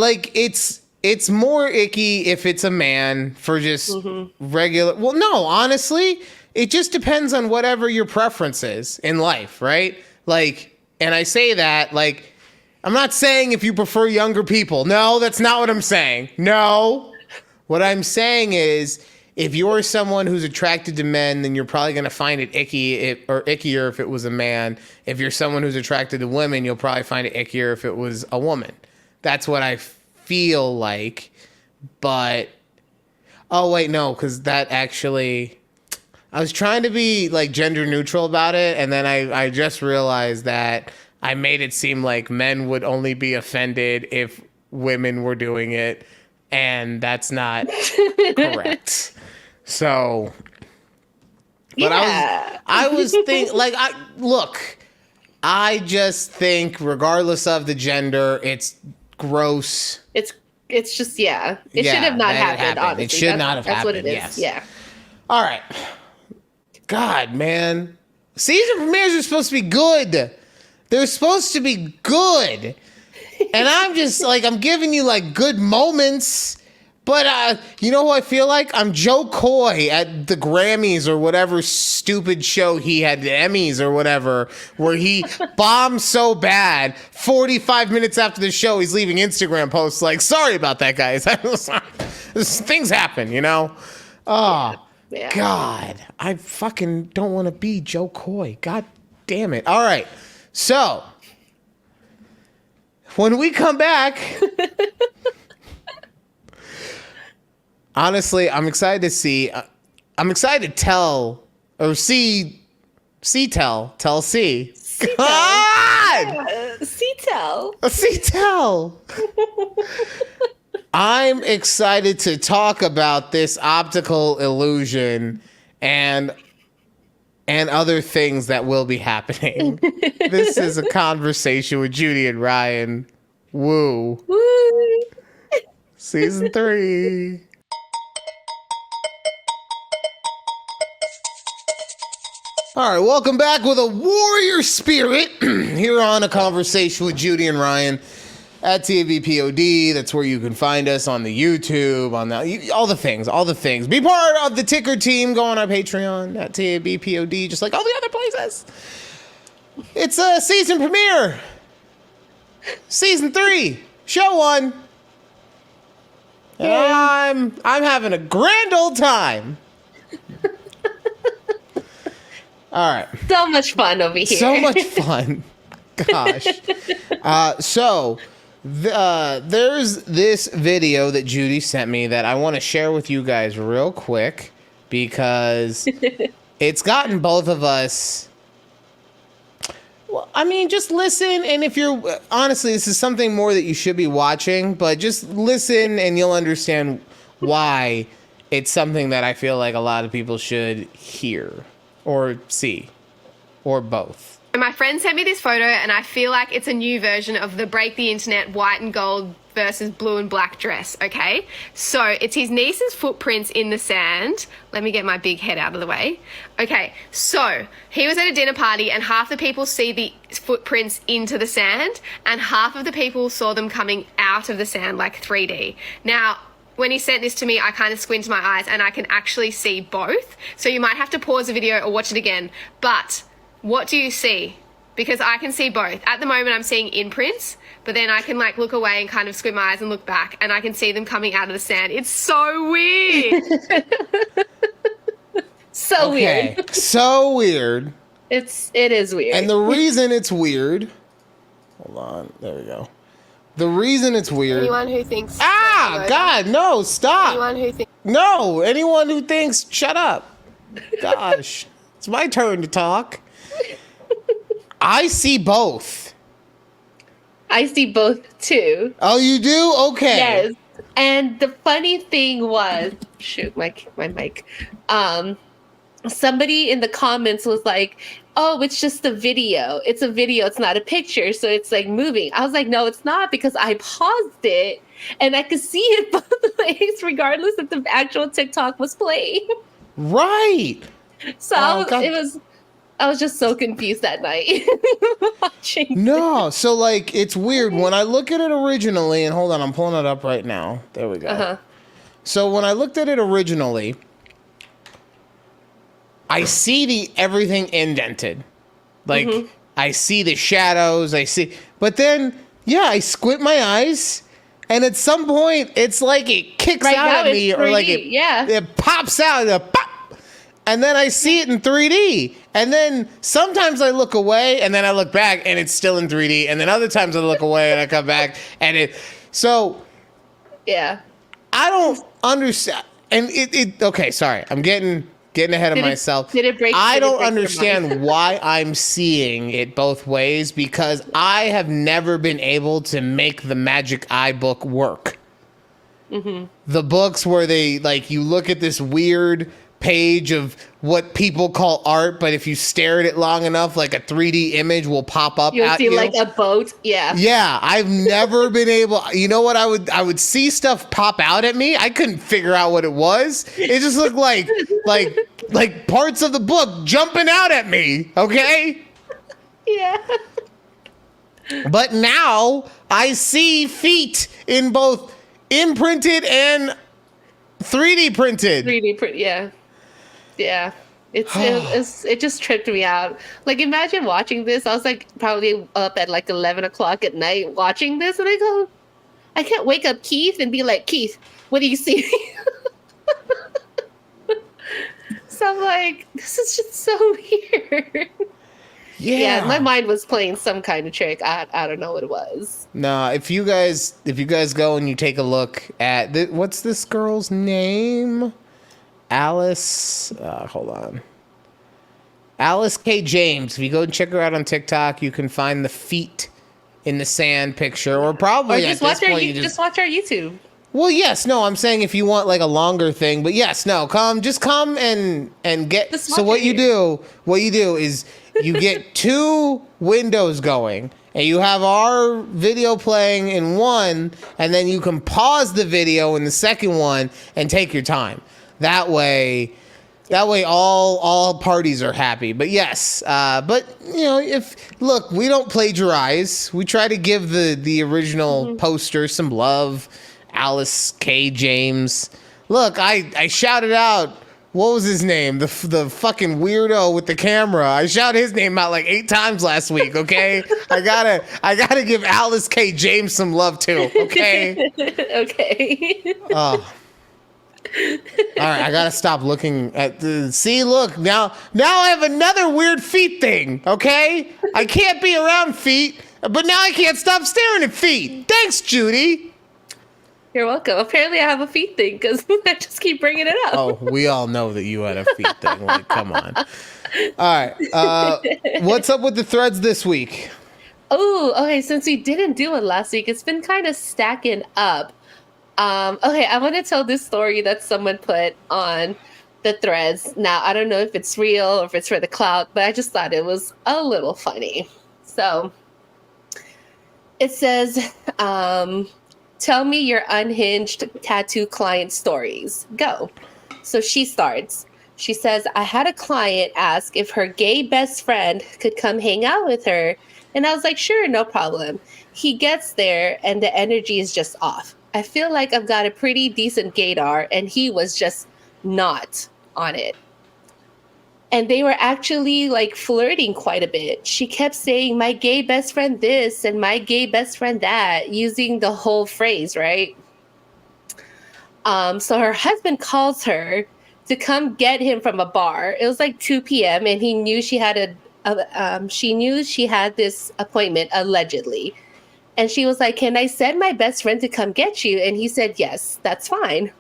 it's more icky if it's a man for just regular. Well, no, honestly, it just depends on whatever your preference is in life, right? Like, and I say that like I'm not saying if you prefer younger people. No, that's not what I'm saying. No. What I'm saying is if you're someone who's attracted to men, then you're probably going to find it icky or ickier if it was a man. If you're someone who's attracted to women, you'll probably find it ickier if it was a woman. That's what I feel like. But, oh, wait, no, because that actually, I was trying to be like gender neutral about it. And then I just realized that I made it seem like men would only be offended if women were doing it. And that's not correct. So, but yeah. I was thinking, like, I just think, regardless of the gender, it's gross. It's just yeah. It Yeah, should have not that it happened. happened. Honestly, It should not have That's what happened, it is. yes. Yeah. All right. God, man. Season premieres are supposed to be good. They're supposed to be good. And I'm just like, I'm giving you like good moments. But you know who I feel like? I'm Joe Coy at the Grammys or whatever stupid show he had, the Emmys or whatever, where he bombed so bad, 45 minutes after the show, he's leaving Instagram posts like, sorry about that, guys. Things happen, you know? Oh, Yeah. God. I fucking don't want to be Joe Coy. God damn it. All right. So, when we come back... Honestly, I'm excited to see. I'm excited to tell C. Tell C. God! C-Tel. A C-Tel. I'm excited to talk about this optical illusion and other things that will be happening. This is a conversation with Judy and Ryan. Woo. Woo. Season 3. All right, welcome back with a warrior spirit here on A Conversation with Judy and Ryan at TABPOD. That's where you can find us on the YouTube, on all the things. Be part of the Ticker team. Go on our Patreon at TABPOD, just like all the other places. It's a season premiere. Season 3, show 1. And I'm having a grand old time. All right. So much fun over here. So much fun. Gosh. There's this video that Judy sent me that I want to share with you guys real quick because it's gotten both of us. Well, I mean, just listen. And if you're honestly, this is something more that you should be watching, but just listen and you'll understand why it's something that I feel like a lot of people should hear. Or C, or both. My friend sent me this photo and I feel like it's a new version of the Break the Internet white and gold versus blue and black dress, okay? So it's his niece's footprints in the sand. Let me get my big head out of the way. Okay, so he was at a dinner party and half the people see the footprints into the sand and half of the people saw them coming out of the sand like 3D. Now, when he sent this to me, I kind of squinted my eyes and I can actually see both. So you might have to pause the video or watch it again. But what do you see? Because I can see both. At the moment, I'm seeing imprints, but then I can like look away and kind of squint my eyes and look back and I can see them coming out of the sand. It's so weird. So weird. So weird. It is weird. And the reason it's weird, hold on, there we go. The reason it's weird. Anyone who thinks... God, no, stop. Anyone who thinks... No, anyone who thinks, shut up. Gosh, it's my turn to talk. I see both. I see both too. Oh, you do? Okay. Yes. And the funny thing was, shoot, my mic. Somebody in the comments was like, oh, it's just a video. It's a video. It's not a picture. So it's like moving. I was like, no, it's not, because I paused it and I could see it both ways, regardless if the actual TikTok was playing. Right. So I was just so confused that night watching. No, so like it's weird when I look at it originally, and hold on, I'm pulling it up right now. There we go. Uh-huh. So when I looked at it originally, I see everything indented. Like I see the shadows, but then I squint my eyes and at some point it's like it kicks Right out now at me it's or like 3D, it pops out, pop, and then I see it in 3D. And then sometimes I look away and then I look back and it's still in 3D. And then other times I look away and I come back and yeah. I don't understand. And okay, sorry. I'm getting ahead of myself. I don't understand why I'm seeing it both ways, because I have never been able to make the Magic Eye book work. The books where they you look at this weird page of what people call art, but if you stare at it long enough, like a 3D image will pop up. You'll see like a boat. Yeah. Yeah, I've never been able. You know what? I would see stuff pop out at me. I couldn't figure out what it was. It just looked like parts of the book jumping out at me. Okay. Yeah. But now I see feet in both imprinted and 3D printed. 3D print. Yeah. Yeah. It just tripped me out. Like, imagine watching this. I was like probably up at like 11 o'clock at night watching this, and I can't wake up Keith and be like, Keith, what do you see? So I'm like, this is just so weird. Yeah, my mind was playing some kind of trick. I don't know what it was. No, if you guys go and you take a look at what's this girl's name? Alice, hold on. Alice K. James. If you go and check her out on TikTok, you can find the feet in the sand picture, or probably Or just at watch this our point, just watch our YouTube. Well, yes, no, I'm saying if you want like a longer thing, but yes, no, just come and get. Just So watch what you do is you get two windows going, and you have our video playing in one, and then you can pause the video in the second one and take your time. That way all parties are happy. But yes, but you know, look, we don't plagiarize. We try to give the original poster some love. Alice K. James. Look, I shouted out, what was his name? The fucking weirdo with the camera. I shouted his name out like 8 times last week, okay? I gotta give Alice K. James some love too, okay? Okay. Oh. All right, I gotta stop looking at the. See, look, now I have another weird feet thing, okay? I can't be around feet, but now I can't stop staring at feet. Thanks, Judy. You're welcome. Apparently, I have a feet thing because I just keep bringing it up. Oh, we all know that you had a feet thing. Like, come on. All right. What's up with the threads this week? Oh, okay. Since we didn't do it last week, it's been kind of stacking up. Okay, I want to tell this story that someone put on the threads. Now, I don't know if it's real or if it's for the clout, but I just thought it was a little funny. So, it says, tell me your unhinged tattoo client stories. Go. So she starts. She says, I had a client ask if her gay best friend could come hang out with her. And I was like, sure, no problem. He gets there and the energy is just off. I feel like I've got a pretty decent gaydar and he was just not on it. And they were actually like flirting quite a bit. She kept saying, my gay best friend this and my gay best friend that, using the whole phrase, right? So her husband calls her to come get him from a bar. It was like 2 p.m. and he knew she had she knew she had this appointment allegedly. And she was like, can I send my best friend to come get you? And he said, yes, that's fine.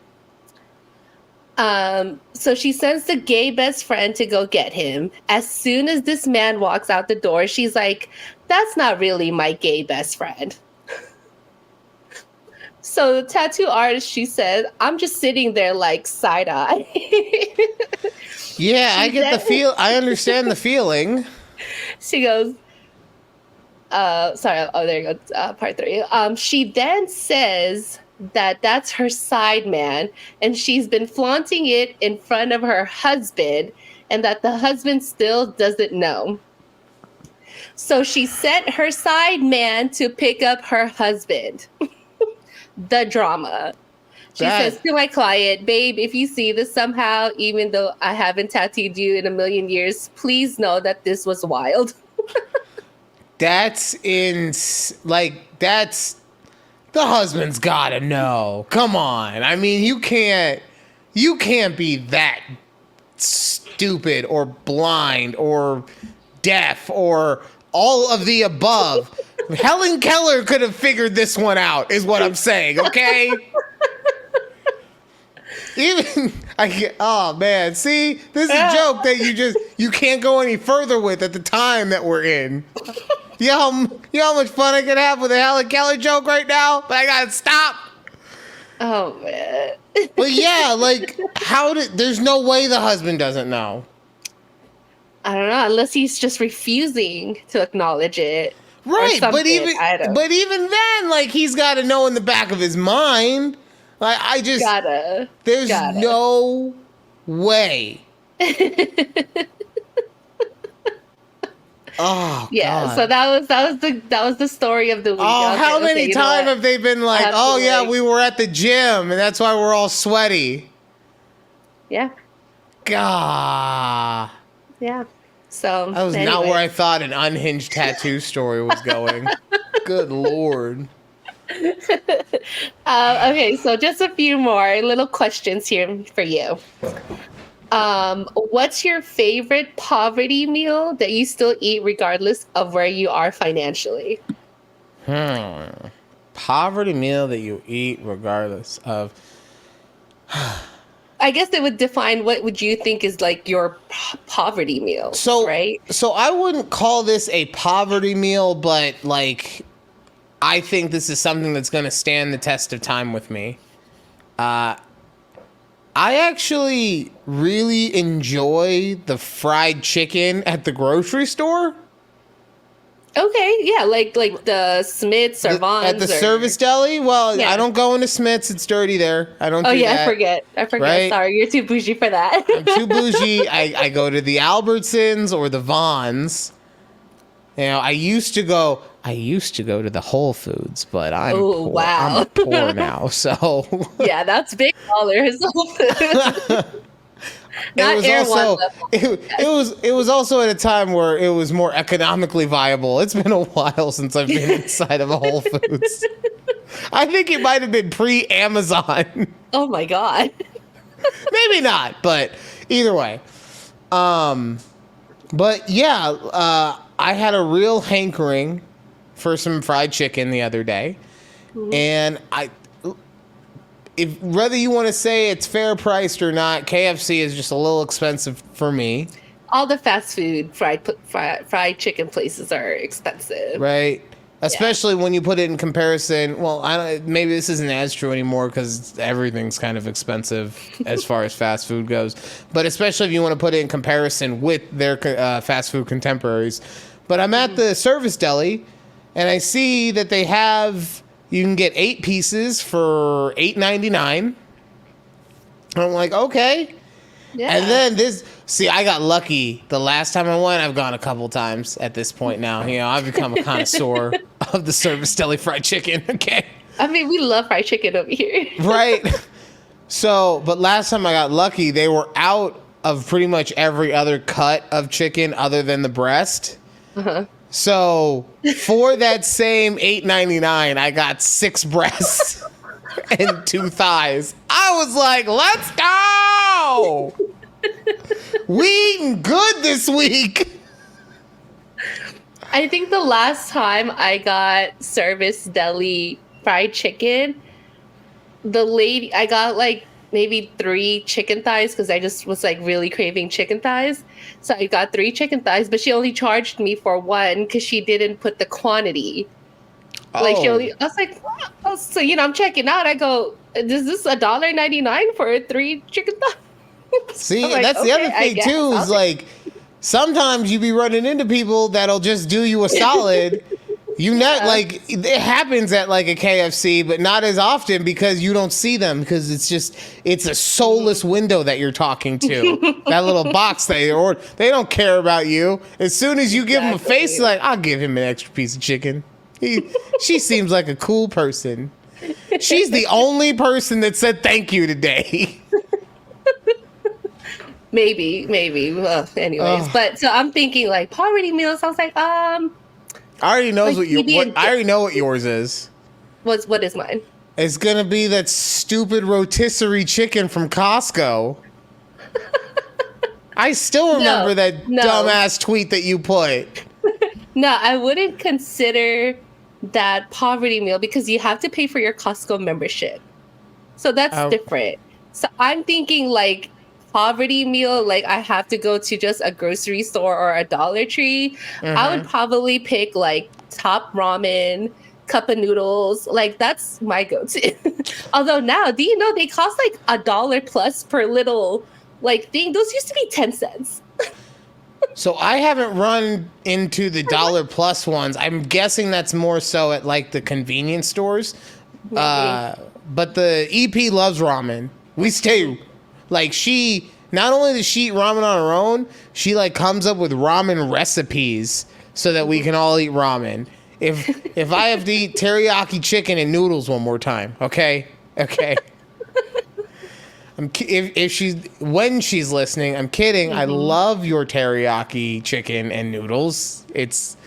So she sends the gay best friend to go get him. As soon as this man walks out the door, she's like, that's not really my gay best friend. So the tattoo artist, she said, I'm just sitting there like side eye. Yeah, I get the feel. I understand the feeling. She goes, sorry. Oh, there you go. Part 3. She then says that that's her side man and she's been flaunting it in front of her husband and that the husband still doesn't know. So she sent her side man to pick up her husband. The drama. She says to my client, babe, if you see this somehow, even though I haven't tattooed you in a million years, please know that this was wild. That's the husband's gotta know. Come on. I mean, you can't be that stupid or blind or deaf or all of the above. Helen Keller could have figured this one out, is what I'm saying, okay? Oh man, see, this is a joke that you can't go any further with at the time that we're in. You know how much fun I could have with a Helen Keller joke right now? But I gotta stop. Oh man. But yeah, like, there's no way the husband doesn't know. I don't know, unless he's just refusing to acknowledge it. Right, but even then, like, he's gotta know in the back of his mind. Like, there's no way. Oh yeah, God. so that was the story of the week. Oh, how many times have they been like, oh yeah, we were at the gym and that's why we're all sweaty. Yeah. God. Yeah. So that was not where I thought an unhinged tattoo story was going. Good Lord. Okay, so just a few more little questions here for you. What's your favorite poverty meal that you still eat regardless of where you are financially? Poverty meal that you eat regardless of. I I guess it would define what would you think is like your poverty meal, right? So I wouldn't call this a poverty meal, but like I think this is something that's going to stand the test of time with me. I actually really enjoy the fried chicken at the grocery store. Okay, yeah, like the Smiths or Vons at the service deli. Well, yeah. I don't go into Smiths; it's dirty there. I don't. Oh do yeah, that, I forget. Right? Sorry, you're too bougie for that. I'm too bougie. I go to the Albertsons or the Vons. You know, I used to go to the Whole Foods, but I'm poor. Wow. I'm poor now, so yeah, that's big dollars. It was also at a time where it was more economically viable. It's been a while since I've been inside of a Whole Foods. I think it might have been pre-Amazon. Oh my god. Maybe not, but either way. But yeah, I had a real hankering for some fried chicken the other day, and whether you want to say it's fair priced or not, KFC is just a little expensive for me. All the fast food fried chicken places are expensive, right? Especially when you put it in comparison. Well, maybe this isn't as true anymore because everything's kind of expensive as far as fast food goes. But especially if you want to put it in comparison with their fast food contemporaries. But I'm at the service deli, and I see that they have. You can get 8 pieces for $8.99. I'm like, okay. Yeah. And then I got lucky. The last time I went, I've gone a couple times at this point now. You know, I've become a connoisseur of the service deli fried chicken. Okay. I mean, we love fried chicken over here. Right. So, but last time I got lucky, they were out of pretty much every other cut of chicken other than the breast. Uh-huh. So for that same $8.99, I got 6 breasts and 2 thighs. I was like, let's go! We eating good this week. I think the last time I got service deli fried chicken, I got like maybe 3 chicken thighs because I just was like really craving chicken thighs. So I got 3 chicken thighs, but she only charged me for 1 because she didn't put the quantity. Oh. Like I was like, what? Oh, so I'm checking out. I go, is this $1.99 for 3 chicken thighs? See, like, that's the other thing too. Is like sometimes you be running into people that'll just do you a solid. Like it happens at like a KFC, but not as often because you don't see them because it's a soulless window that you're talking to. That little box they don't care about you. As soon as you give them a face, like I'll give him an extra piece of chicken. She seems like a cool person. She's the only person that said thank you today. Maybe. Anyways, but so I'm thinking like poverty meals. I was like, I already knows like I already know what yours is. What is mine? It's gonna be that stupid rotisserie chicken from Costco. I still remember that dumbass tweet that you put. No, I wouldn't consider that poverty meal because you have to pay for your Costco membership. So that's different. So I'm thinking like poverty meal, like I have to go to just a grocery store or a Dollar Tree. I would probably pick like top ramen, cup of noodles. Like that's my go-to. Although now, do you know they cost like $1 plus per little like thing? Those used to be 10 cents. So I haven't run into the $1 plus ones. I'm guessing that's more so at like the convenience stores. But the EP loves ramen. We stay like not only does she eat ramen on her own, she like comes up with ramen recipes so that we can all eat ramen. If I have to eat teriyaki chicken and noodles one more time, okay. When she's listening, I'm kidding. I love your teriyaki chicken and noodles. It's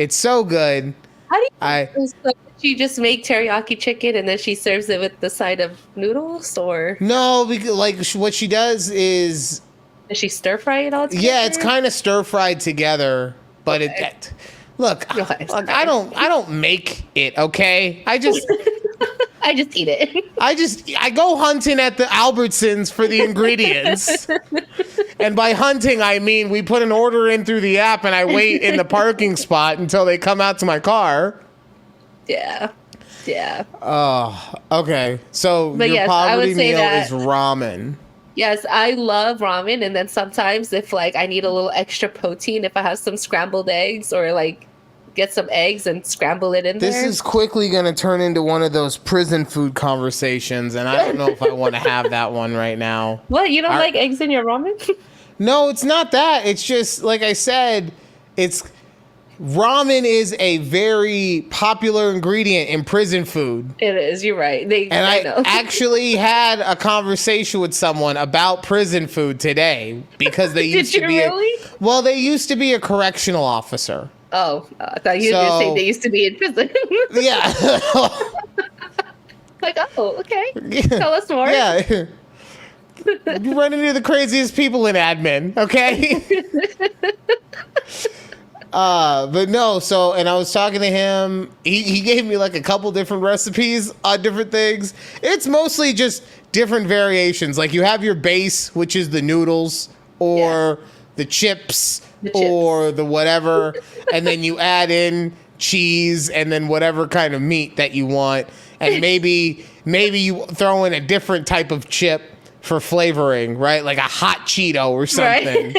so good. How do you she just make teriyaki chicken and then she serves it with the side of noodles, or no? Because like what she does is she stir fry it all together? Yeah, it's kind of stir fried together, but Look, I don't make it. Okay, I just eat it. I go hunting at the Albertsons for the ingredients. And by hunting, I mean we put an order in through the app and I wait in the parking spot until they come out to my car. Yeah. Yeah. Oh, okay. So But your yes, I would poverty say meal that- is ramen. Yes, I love ramen, and then sometimes if like I need a little extra protein, if I have some scrambled eggs or like get some eggs and scramble it in This there. is quickly going to turn into one of those prison food conversations, and I don't know if I want to have that one right now. What, you don't like eggs in your ramen? No, it's not that. It's just, like I said, ramen is a very popular ingredient in prison food. It is, you're right. And I know. actually had a conversation with someone about prison food today because they used Did to be you really? well, they used to be a correctional officer. Oh, I thought you were going to say they used to be in prison. Yeah. Like, oh, okay. Tell us more. Yeah. You run into the craziest people in admin, okay? But no, and I was talking to him. He gave me like a couple different recipes on different things. It's mostly just different variations. Like you have your base, which is the noodles or the chips or the whatever, and then you add in cheese and then whatever kind of meat that you want, and maybe you throw in a different type of chip for flavoring, right? Like a hot Cheeto or something.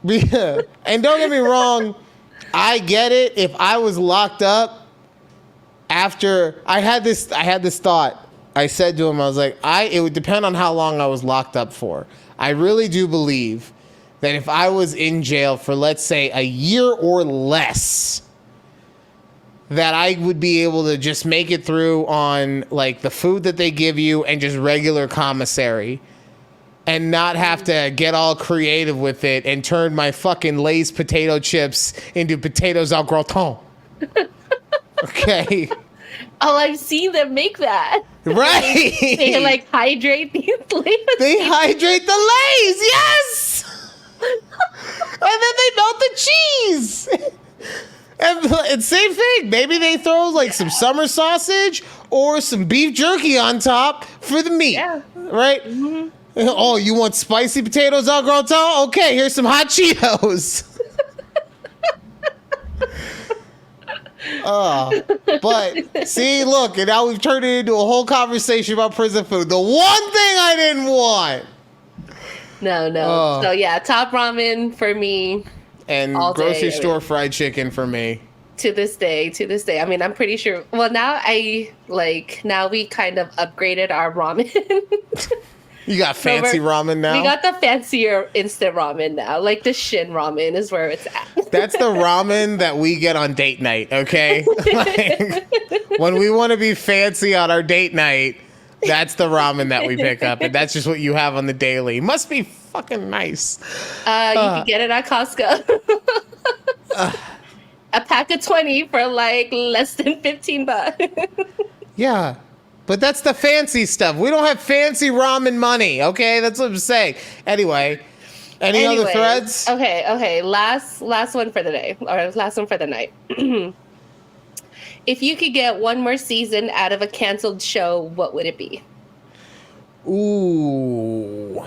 Right. Yeah. And don't get me wrong, I get it. If I was locked up after I had this thought. I said to him, I was like, it would depend on how long I was locked up for. I really do believe that if I was in jail for, let's say, a year or less, that I would be able to just make it through on like the food that they give you and just regular commissary and not have to get all creative with it and turn my fucking Lay's potato chips into potatoes au gratin. Okay. Oh, I've seen them make that. Right. They like hydrate these Lay's. They hydrate the Lay's, yes! And then they melt the cheese. And same thing. Maybe they throw like some summer sausage or some beef jerky on top for the meat. Yeah. Right? Mm-hmm. Oh, you want spicy potatoes au gratin? Okay, here's some hot Cheetos. But see, look, and now we've turned it into a whole conversation about prison food. The one thing I didn't want. No. So yeah, top ramen for me. And all grocery day, store fried chicken for me. To this day. I mean, I'm pretty sure. Well, now we kind of upgraded our ramen. You got fancy ramen now? We got the fancier instant ramen now. Like the Shin ramen is where it's at. That's the ramen that we get on date night, okay? Like, when we want to be fancy on our date night, that's the ramen that we pick up. And that's just what you have on the daily. Must be fucking nice. You can get it at Costco. A pack of 20 for like less than $15. Yeah. But that's the fancy stuff. We don't have fancy ramen money, okay? That's what I'm saying. Anyway, other threads? Okay. Last one for the day, or last one for the night. If you could get one more season out of a canceled show, what would it be? Ooh.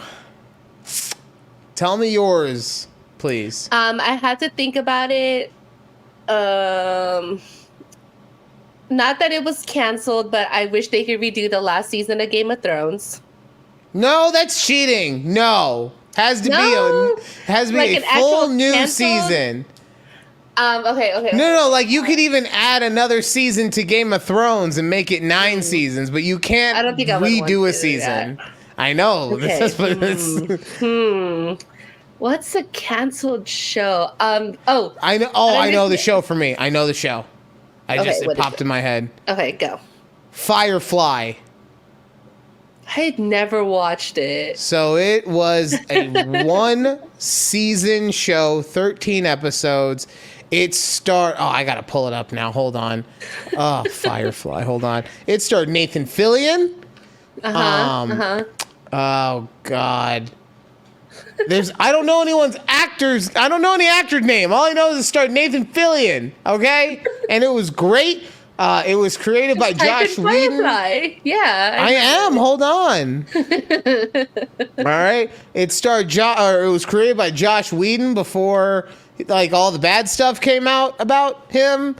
Tell me yours, please. I had to think about it. Not that it was canceled, but I wish they could redo the last season of Game of Thrones. No, that's cheating. No. Has to be Like a an full actual new canceled? season. Okay. No, like you could even add another season to Game of Thrones and make it 9 seasons, but you can't I don't think I would want redo to a do season. that. I know. Okay. What's a canceled show? I know. I know the show for me. I know the show. It popped in my head. Okay, go. Firefly. I had never watched it. So it was a 1-season show, 13 episodes. I gotta pull it up now. Hold on. Oh, Firefly. Hold on. It starred Nathan Fillion. Oh God. I don't know anyone's actors. I don't know any actor's name. All I know is it starred Nathan Fillion. Okay, and it was great. It was created by Type Josh in Whedon. Firefly. Yeah. I am. Hold on. All right. It was created by Josh Whedon before like all the bad stuff came out about him.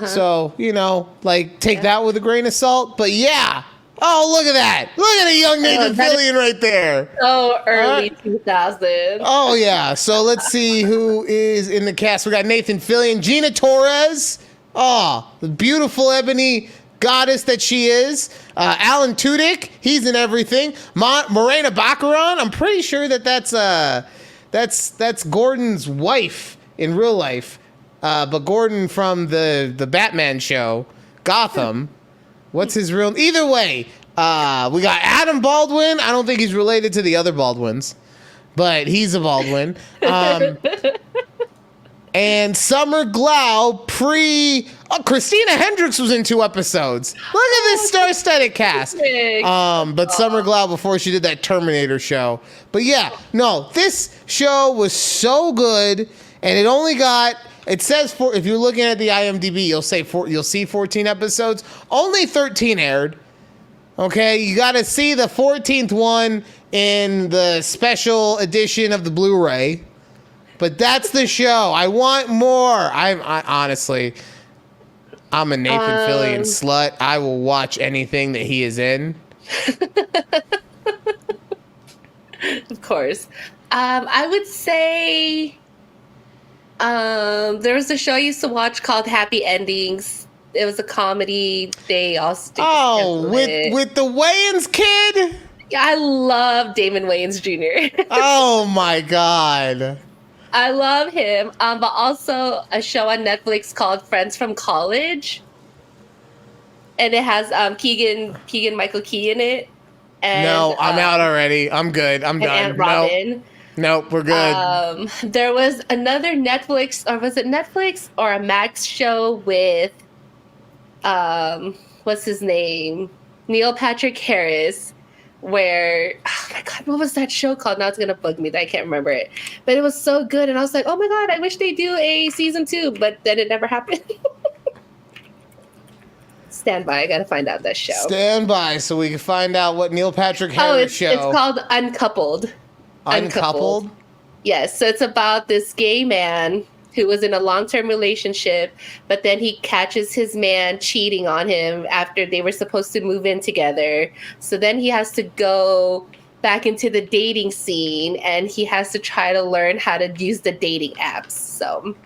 So, take that with a grain of salt. But yeah. Oh, look at that. Look at a young Nathan Fillion right there. So early 2000. Oh, yeah. So let's see who is in the cast. We got Nathan Fillion, Gina Torres. Oh, the beautiful ebony goddess that she is. Alan Tudyk, he's in everything. Morena Baccarin, I'm pretty sure that's Gordon's wife in real life. But Gordon from the Batman show, Gotham. What's his real? Either way, we got Adam Baldwin. I don't think he's related to the other Baldwins, but he's a Baldwin. And Summer Glau Christina Hendricks was in 2 episodes. Look at this star-studded cast. But Summer Glau before she did that Terminator show. But yeah, no, this show was so good, and it only got. It says if you're looking at the IMDb, you'll see 14 episodes. Only 13 aired. Okay, you got to see the 14th one in the special edition of the Blu-ray. But that's the show. I want more. I honestly, I'm a Nathan Fillion slut. I will watch anything that he is in. Of course. I would say there was a show I used to watch called Happy Endings. It was a comedy. They also with the Wayans kid? Yeah, I love Damon Wayans Jr. Oh my God. I love him. But also a show on Netflix called Friends from College. And it has Keegan Michael Key in it. And, no, I'm out already. I'm good. I'm done. Aunt Robin. Nope, we're good. There was another Netflix, or was it Netflix or a Max show with, what's his name? Neil Patrick Harris, where, oh my God, what was that show called? Now it's going to bug me that I can't remember it. But it was so good. And I was like, oh my God, I wish they do a season 2, but then it never happened. Stand by. I got to find out that show. Stand by so we can find out what Neil Patrick Harris show. It's called Uncoupled. Uncoupled? Yes. So it's about this gay man who was in a long-term relationship, but then he catches his man cheating on him after they were supposed to move in together. So then he has to go back into the dating scene, and he has to try to learn how to use the dating apps. So I thought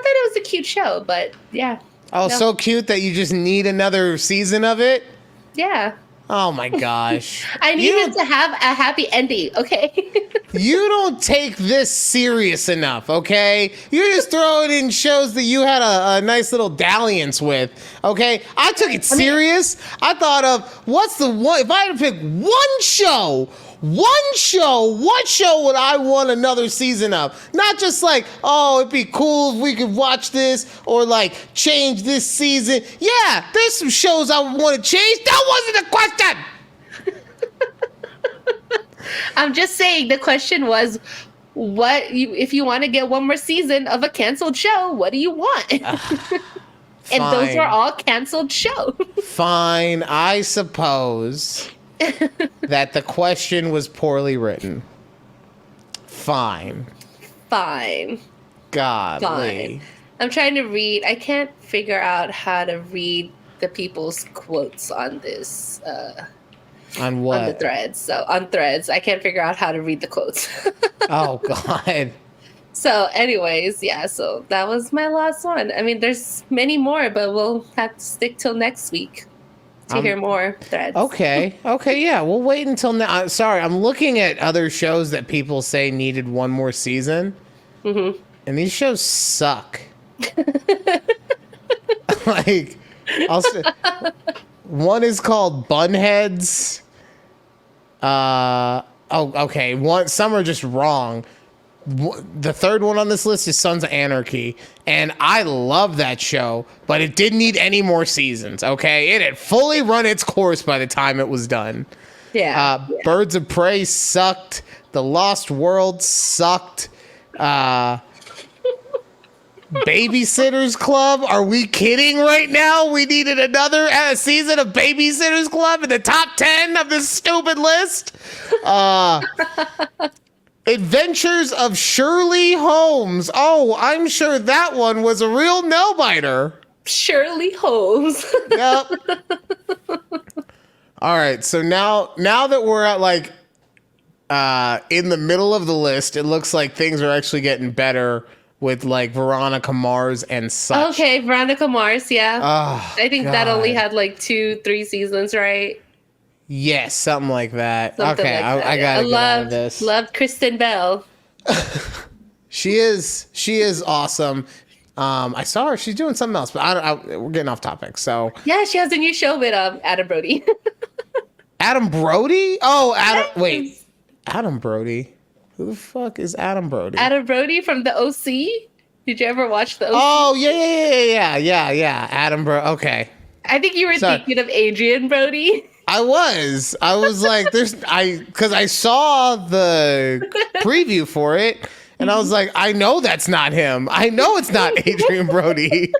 it was a cute show, but yeah. Oh, no. So cute that you just need another season of it? Yeah. Oh my gosh. I needed to have a happy ending, okay? You don't take this serious enough, okay? You're just throwing in shows that you had a nice little dalliance with, okay? I took it serious. I thought of, what's the one, if I had to pick one show, what show would I want another season of? Not just like, oh, it'd be cool if we could watch this, or like change this season. Yeah, there's some shows I would want to change. That wasn't the question. I'm just saying the question was, if you want to get one more season of a canceled show, what do you want? And those were all canceled shows. Fine, I suppose that the question was poorly written. Fine. Godly. I'm trying to read. I can't figure out how to read the people's quotes on this. On what? On the threads. So on threads, I can't figure out how to read the quotes. Oh God. So anyways, yeah, so that was my last one. I mean, there's many more, but we'll have to stick till next week to hear more threads. Okay, yeah, we'll wait until now. Sorry, I'm looking at other shows that people say needed one more season. Mm-hmm. And these shows suck. Like, one is called Bunheads. Some are just wrong. The third one on this list is Sons of Anarchy, and I love that show, but it didn't need any more seasons, okay? It had fully run its course by the time it was done. Yeah. Birds of Prey sucked. The Lost World sucked. Babysitters Club? Are we kidding right now? We needed another season of Babysitters Club in the top 10 of this stupid list? Adventures of Shirley Holmes. Oh, I'm sure that one was a real nail-biter. Shirley Holmes. Yep. All right, so now that we're at like in the middle of the list, it looks like things are actually getting better with like Veronica Mars and such. Okay, Veronica Mars, yeah. Oh, I think that God. only had like 2-3 seasons, right? Yes, something like that. Something okay, like that, I gotta get out of this. Loved Kristen Bell. She is awesome. I saw her. She's doing something else, but we're getting off topic. So Yeah, she has a new show with Adam Brody. Adam Brody? Oh, Adam. Yes. Wait, Adam Brody. Who the fuck is Adam Brody? Adam Brody from the OC. Did you ever watch the OC? Oh yeah. Adam Brody. Okay. I think you were Sorry. thinking of Adrian Brody. I was like, because I saw the preview for it, and I was like, I know that's not him. I know it's not Adrian Brody.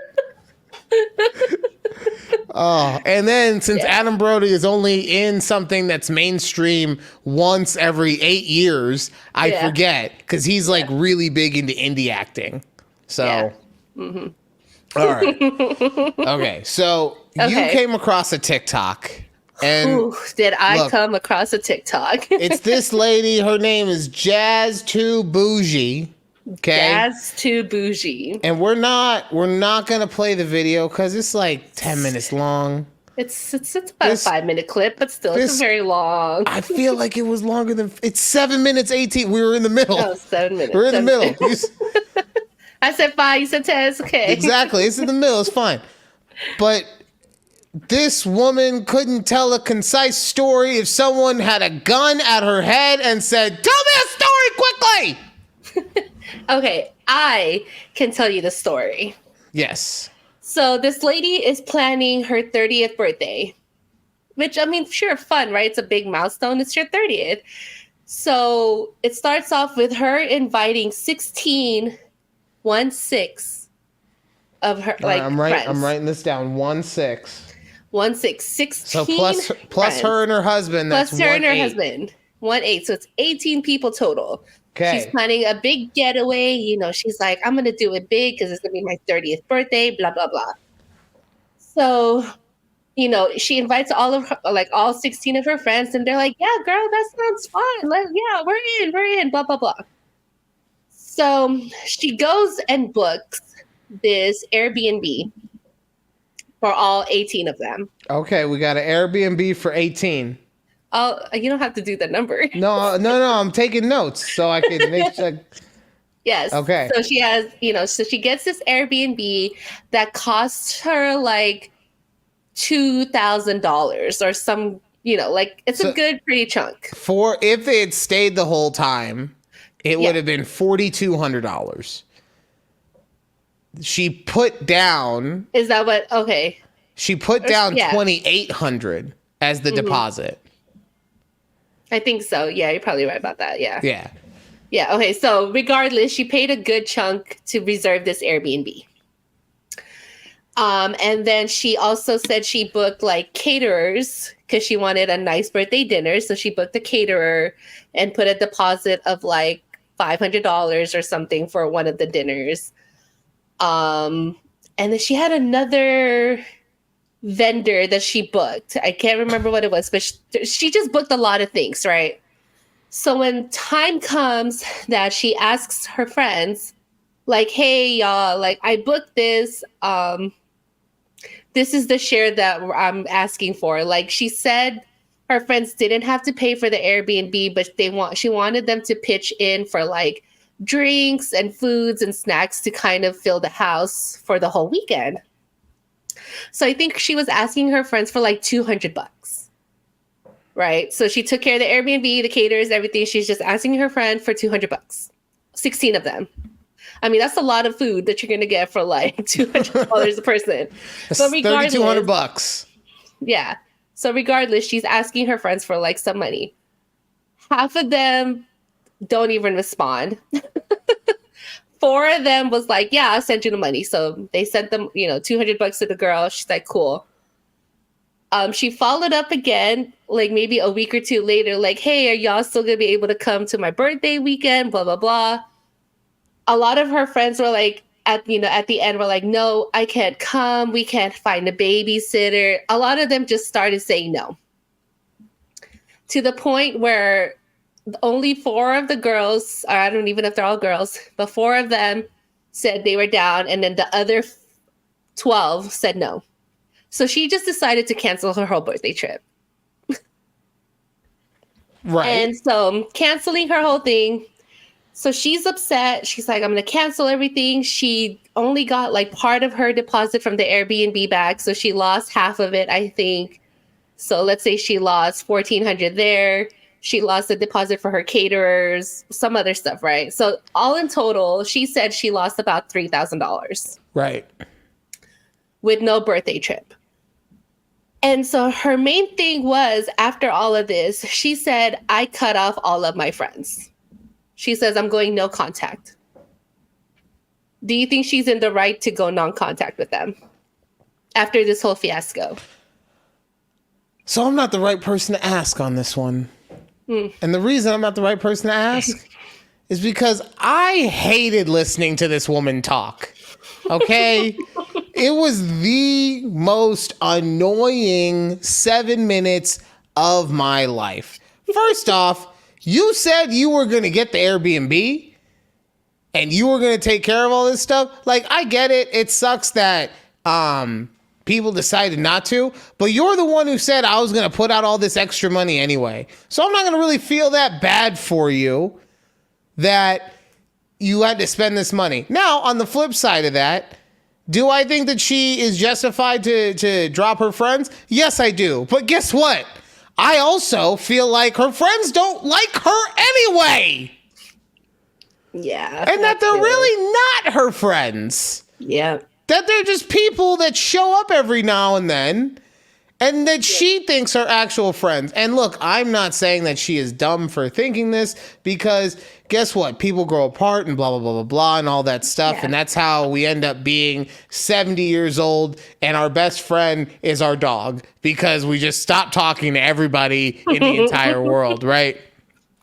Oh, and then since Adam Brody is only in something that's mainstream once every 8 years, I forget because he's like really big into indie acting. So, all right. Okay, so you came across a TikTok. And Ooh, did I come across a TikTok? It's this lady. Her name is Jazz Too Bougie. Okay. Jazz Too Bougie. And we're not gonna play the video because it's like 10 minutes long. It's about a 5-minute clip, but still, it's very long. I feel like it was longer than it's 7 minutes 18. We were in the middle. Oh, 7 minutes. We're in the middle. I said 5. You said 10. It's okay. Exactly. It's in the middle. It's fine. But this woman couldn't tell a concise story if someone had a gun at her head and said, "Tell me a story quickly." Okay, I can tell you the story. Yes. So this lady is planning her 30th birthday, which, I mean, sure, fun, right? It's a big milestone. It's your 30th. So it starts off with her inviting 16 of her, like, I'm friends. writing this down. 16. 16. So plus her and her husband. Plus That's her and her 18. husband. 18. So it's 18 people total. Okay. She's planning a big getaway. You know, she's like, I'm going to do it big because it's going to be my 30th birthday, blah, blah, blah. So, you know, she invites all of her, like all 16 of her friends, and they're like, yeah, girl, that sounds fun. Yeah, we're in, blah, blah, blah. So she goes and books this Airbnb for all 18 of them. Okay, we got an Airbnb for 18. You don't have to do the number. No, I'm taking notes so I can make sure. Yes. Okay. So she has, so she gets this Airbnb that costs her like $2,000 or some, like it's a good, pretty chunk. For if they had stayed the whole time, it would have been $4,200. She put down. Is that what? Okay. She put down $2,800 as the deposit. I think so. Yeah, you're probably right about that. Yeah. Yeah. Yeah. Okay. So regardless, she paid a good chunk to reserve this Airbnb. And then she also said she booked like caterers because she wanted a nice birthday dinner. So she booked a caterer and put a deposit of like $500 or something for one of the dinners. And then she had another vendor that she booked. I can't remember what it was, but she just booked a lot of things, right? So when time comes that she asks her friends, like, hey, y'all, like I booked this. This is the share that I'm asking for. Like she said, her friends didn't have to pay for the Airbnb, but she wanted them to pitch in for like drinks and foods and snacks to kind of fill the house for the whole weekend. So I think she was asking her friends for like $200, right? So she took care of the Airbnb, the caterers, everything. She's just asking her friend for $200, 16 of them. I mean, that's a lot of food that you're going to get for like $200 a person. So $3,200. Yeah. So regardless, she's asking her friends for like some money. Half of them don't even respond. four of them was like, yeah, I'll send you the money. So they sent them, $200 to the girl. She's like, cool. She followed up again, like maybe a week or two later, like, hey, are y'all still gonna be able to come to my birthday weekend? Blah, blah, blah. A lot of her friends were like, at the end, were like, no, I can't come. We can't find a babysitter. A lot of them just started saying no. To the point where only four of the girls, or I don't even know if they're all girls, but four of them said they were down, and then the other 12 said no. So she just decided to cancel her whole birthday trip. Right. And so canceling her whole thing. So she's upset. She's like, I'm going to cancel everything. She only got like part of her deposit from the Airbnb back. So she lost half of it, I think. So let's say she lost $1,400 there. She lost the deposit for her caterers, some other stuff, right? So all in total, she said she lost about $3,000. Right. With no birthday trip. And so her main thing was, after all of this, she said, I cut off all of my friends. She says, I'm going no contact. Do you think she's in the right to go non-contact with them after this whole fiasco? So I'm not the right person to ask on this one. And the reason I'm not the right person to ask is because I hated listening to this woman talk. Okay? It was the most annoying 7 minutes of my life. First off, you said you were going to get the Airbnb and you were going to take care of all this stuff. Like, I get it. It sucks that people decided not to, but you're the one who said I was going to put out all this extra money anyway. So I'm not going to really feel that bad for you that you had to spend this money. Now, on the flip side of that, do I think that she is justified to drop her friends? Yes, I do. But guess what? I also feel like her friends don't like her anyway. Yeah. And that they're really not her friends. Yeah. That they're just people that show up every now and then and that she thinks are actual friends. And look, I'm not saying that she is dumb for thinking this, because guess what? People grow apart and blah, blah, blah, blah, blah, and all that stuff. Yeah. And that's how we end up being 70 years old and our best friend is our dog, because we just stop talking to everybody in the entire world, right?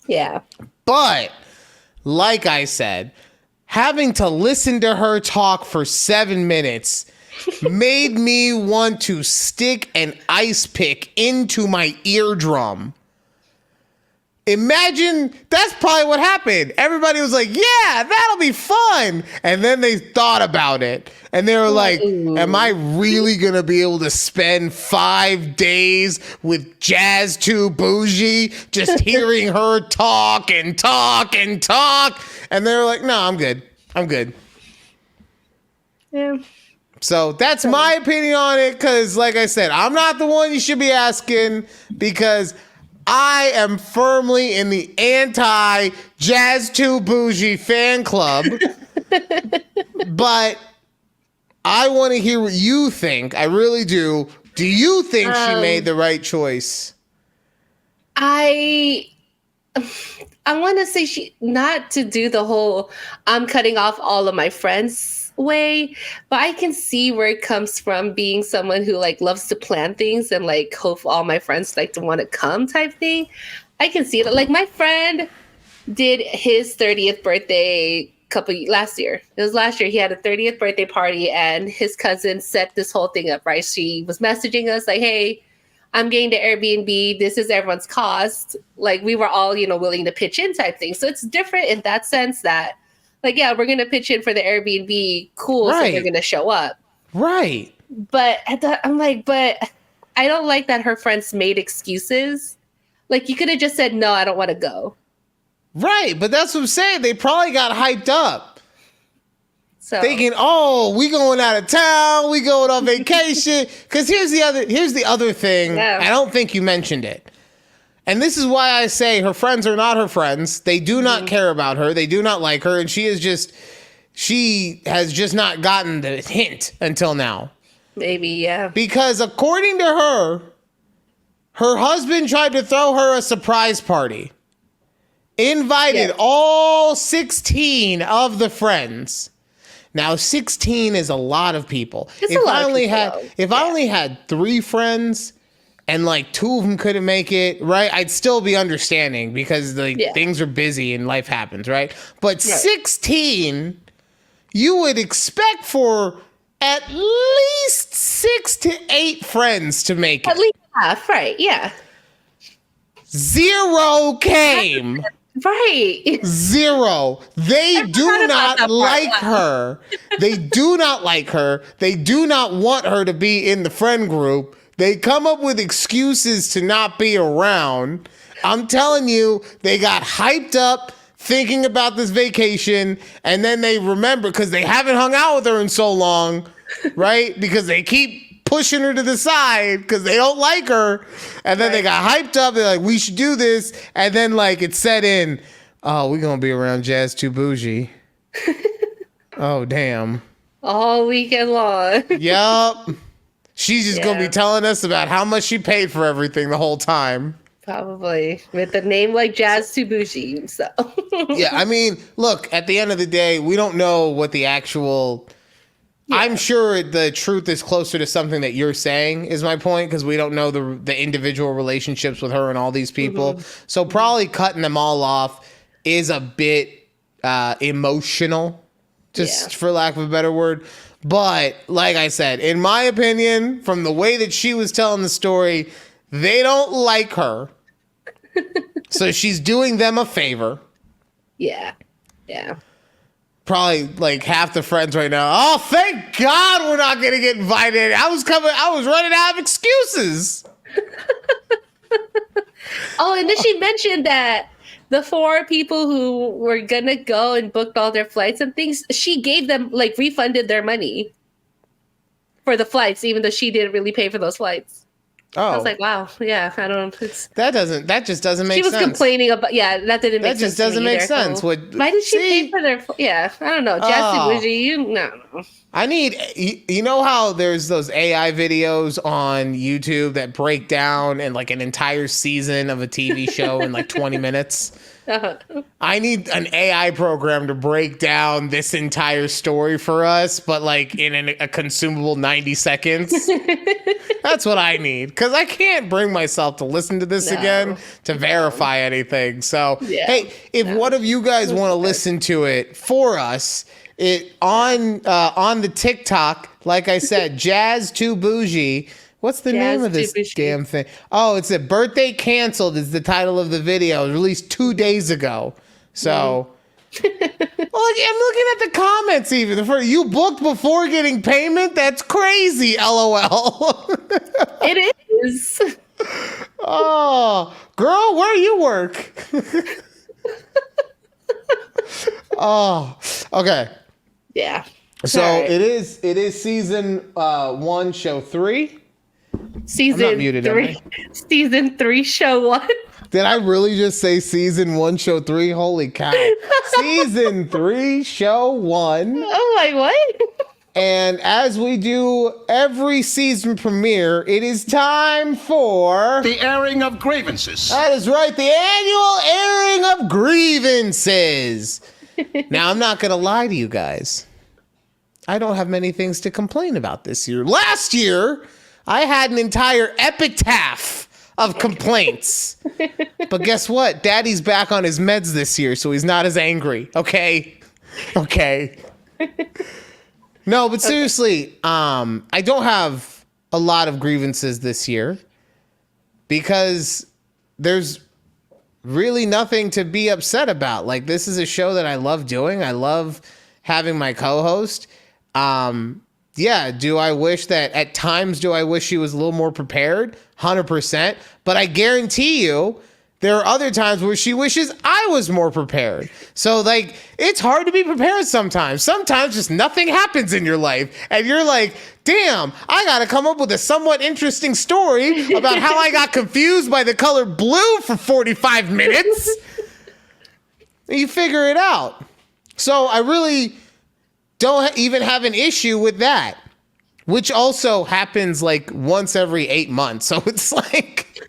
Yeah. But like I said, having to listen to her talk for 7 minutes made me want to stick an ice pick into my eardrum. Imagine that's probably what happened. Everybody was like, yeah, that'll be fun. And then they thought about it and they were like, am I really going to be able to spend 5 days with Jazz Too Bougie just hearing her talk and talk and talk? And they were like, no, I'm good. I'm good. Yeah. So that's my opinion on it, because like I said, I'm not the one you should be asking, because I am firmly in the anti-Jazz Too Bougie fan club. But I want to hear what you think. I really do. Do you think she made the right choice? I want to say she, not to do the whole I'm cutting off all of my friends way, but I can see where it comes from, being someone who like loves to plan things and like hope all my friends like to want to come type thing. I can see it. Like my friend did his 30th birthday last year. It was last year. He had a 30th birthday party and his cousin set this whole thing up, right? She was messaging us like, hey, I'm getting the Airbnb. This is everyone's cost. Like we were all, willing to pitch in type thing. So it's different in that sense that like, yeah, we're going to pitch in for the Airbnb. Cool. Right. So they're going to show up. Right. But I'm like, but I don't like that her friends made excuses. Like you could have just said, no, I don't want to go. Right. But that's what I'm saying. They probably got hyped up. So thinking, oh, we going out of town. We going on vacation. Because here's the other thing. Yeah. I don't think you mentioned it. And this is why I say her friends are not her friends. They do not care about her. They do not like her. And she has just not gotten the hint until now. Maybe, yeah. Because according to her husband tried to throw her a surprise party. Invited Yeah. all 16 of the friends. Now, 16 is a lot of people. It's a lot of people, though. If I only had 3 friends and like 2 of them couldn't make it, right? I'd still be understanding because like things are busy and life happens, right? But 16, you would expect for at least 6 to 8 friends to make it. At least half, right? Yeah. 0 came. Right. 0. They do not like her. They do not like her. They do not want her to be in the friend group. They come up with excuses to not be around. I'm telling you, they got hyped up thinking about this vacation, and then they remember because they haven't hung out with her in so long, right? Because they keep pushing her to the side because they don't like her. And then they got hyped up. They're like, we should do this. And then like it set in, oh, we're going to be around Jazz Too Bougie. Oh, damn. All weekend long. Yup. She's just going to be telling us about how much she paid for everything the whole time. Probably. With a name like Jazz Too Bougie. So. Yeah, I mean, look, at the end of the day, we don't know what the actual... I'm sure the truth is closer to something that you're saying is my point, because we don't know the individual relationships with her and all these people. So probably cutting them all off is a bit emotional, just for lack of a better word. But like I said, in my opinion, from the way that she was telling the story, they don't like her. So she's doing them a favor. Yeah. Yeah. Probably like half the friends right now. Oh, thank God we're not going to get invited. I was running out of excuses. Oh, and then she mentioned that the 4 people who were going to go and booked all their flights and things, she gave them, like, refunded their money for the flights, even though she didn't really pay for those flights. Oh, I was like, wow, yeah, I don't know. that just doesn't make sense. She was complaining about, that didn't make sense. That just doesn't make sense. Why did she pay for their, I don't know. Jazzy Bougie, no. I need, you know how there's those AI videos on YouTube that break down in like an entire season of a TV show in like 20 minutes? I need an AI program to break down this entire story for us, but like in a consumable 90 seconds. That's what I need, because I can't bring myself to listen to this again to verify anything. So, hey, if one of you guys want to listen to it for us, on the TikTok, like I said, Jazz Too Bougie. What's the name of this damn thing? Oh, it's a Birthday Canceled is the title of the video. It was released 2 days ago. So, well, I'm looking at the comments even. You booked before getting payment? That's crazy, LOL. It is. Oh, girl, where you work? Oh, okay. Yeah. So it is season 1, show 3. Season 3. Season 3, show 1. Did I really just say season 1, show 3? Holy cow. Season 3, show 1. Oh my, what? And as we do every season premiere, it is time for the airing of grievances. That is right, the annual airing of grievances. Now, I'm not going to lie to you guys. I don't have many things to complain about this year. Last year, I had an entire epitaph of complaints. But guess what? Daddy's back on his meds this year, so he's not as angry. Okay? No, but seriously, I don't have a lot of grievances this year because there's really nothing to be upset about. Like, this is a show that I love doing. I love having my co-host. Do I wish that at times she was a little more prepared? 100%. But I guarantee you there are other times where she wishes I was more prepared. So, like, it's hard to be prepared sometimes. Sometimes just nothing happens in your life. And you're like, damn, I got to come up with a somewhat interesting story about how I got confused by the color blue for 45 minutes. And you figure it out. So I really don't even have an issue with that, which also happens like once every 8 months. So it's like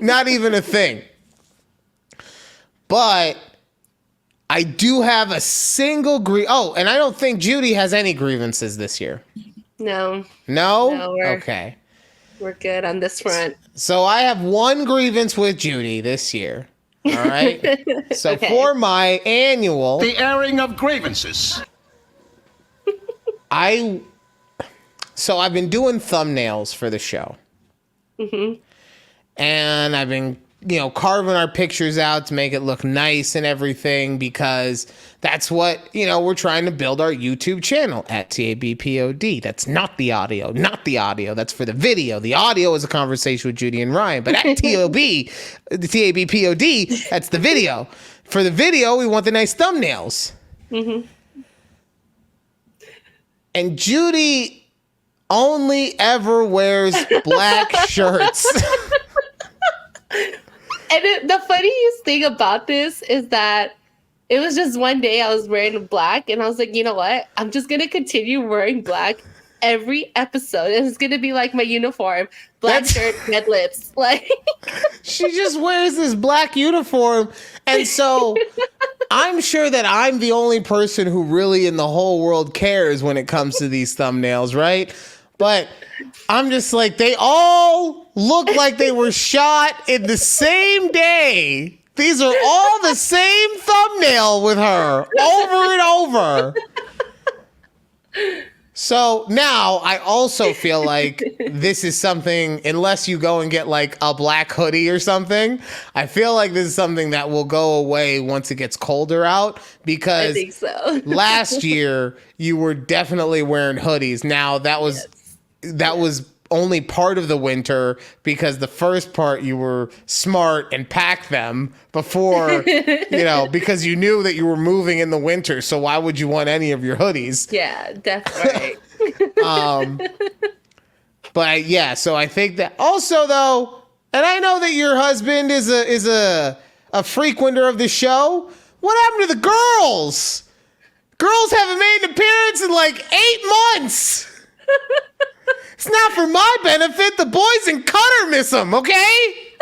not even a thing. But I do have a single and I don't think Judy has any grievances this year. No. No? No, Okay. We're good on this front. So I have one grievance with Judy this year. All right. So Okay. for my annual, The airing of grievances. I've been doing thumbnails for the show. Mm-hmm. And I've been, carving our pictures out to make it look nice and everything because that's what, we're trying to build our YouTube channel at TABPOD. That's not the audio. That's for the video. The audio is a conversation with Judy and Ryan. But at the TABPOD, that's the video. For the video, we want the nice thumbnails. Mm-hmm. And Judy only ever wears black shirts. And the funniest thing about this is that it was just one day I was wearing black and I was like, you know what? I'm just going to continue wearing black every episode. And it's going to be like my uniform. Black shirt, red lips. Like she just wears this black uniform. And so I'm sure that I'm the only person who really in the whole world cares when it comes to these thumbnails, right? But I'm just like, they all look like they were shot in the same day. These are all the same thumbnail with her over and over. So now I also feel like this is something, unless you go and get like a black hoodie or something, I feel like this is something that will go away once it gets colder out because I think so. last year you were definitely wearing hoodies. Now that was only part of the winter because the first part you were smart and packed them before, because you knew that you were moving in the winter. So why would you want any of your hoodies? Yeah, definitely. So I think that also though, and I know that your husband is a frequenter of the show. What happened to the girls? Girls haven't made an appearance in like 8 months. It's not for my benefit. The boys in Qatar miss them, okay?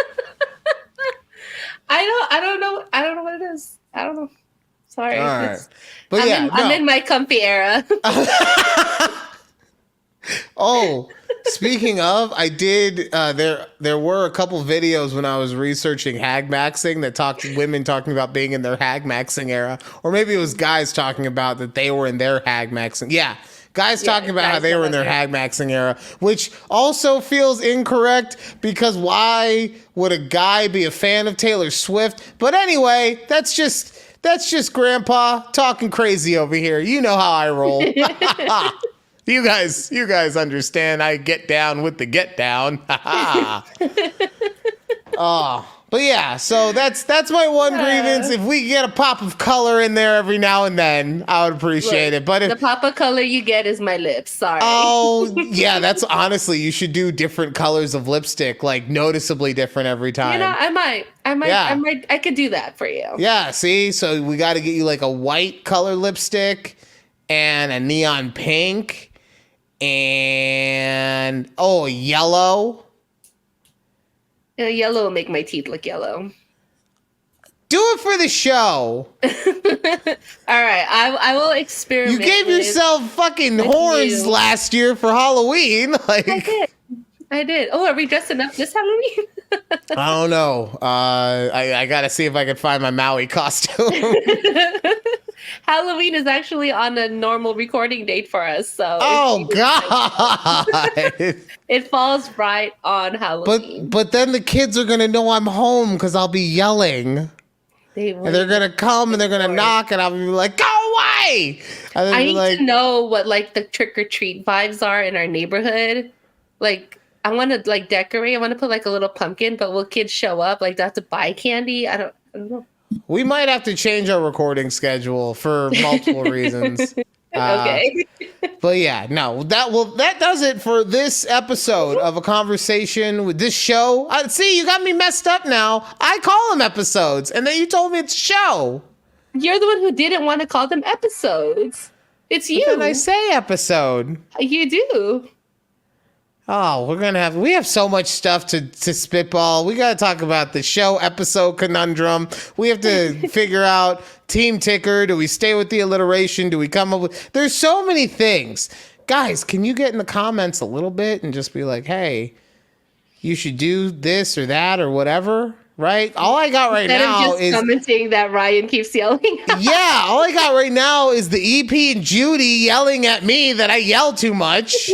I don't know what it is. I don't know. Sorry. All right. But I'm in my comfy era. Oh, speaking of, I did. There were a couple videos when I was researching HAGMAXXING that women talking about being in their HAGMAXXING era, or maybe it was guys talking about that they were in their HAGMAXXING. Yeah. Guys talking about how they were in their HAGMAXXING era, which also feels incorrect because why would a guy be a fan of Taylor Swift? But anyway, that's just Grandpa talking crazy over here. You know how I roll. You guys understand. I get down with the get down. Oh. But yeah, so that's my one grievance. If we get a pop of color in there every now and then, I would appreciate it. But the pop of color you get is my lips. Sorry. Oh yeah, that's honestly, you should do different colors of lipstick, like noticeably different every time. I might. Yeah. I could do that for you. Yeah. See, so we got to get you like a white color lipstick and a neon pink and yellow. Yellow will make my teeth look yellow. Do it for the show. All right, I will experiment. You gave yourself fucking horns last year for Halloween. Like I did. Oh, are we dressing up this Halloween? I don't know. I gotta see if I can find my Maui costume. Halloween is actually on a normal recording date for us, so. Oh God! It falls right on Halloween. But then the kids are gonna know I'm home because I'll be yelling. And they're gonna come and they're gonna knock and I'll be like, "Go away!" And I need to know what like the trick or treat vibes are in our neighborhood. Like, I want to like decorate. I want to put like a little pumpkin, but will kids show up? Like, do I have to buy candy? I don't know. We might have to change our recording schedule for multiple reasons. Okay. But yeah, no, that does it for this episode of A Conversation with this show. See, you got me messed up now. I call them episodes, and then you told me it's a show. You're the one who didn't want to call them episodes. It's you. But then I say episode. You do. Oh, we have so much stuff to spitball. We got to talk about the show episode conundrum. We have to figure out team ticker. Do we stay with the alliteration? Do we come up with, there's so many things. Guys, can you get in the comments a little bit and just be like, hey, you should do this or that or whatever, right? All I got right now is commenting that Ryan keeps yelling. yeah, all I got right now is the EP and Judy yelling at me that I yell too much.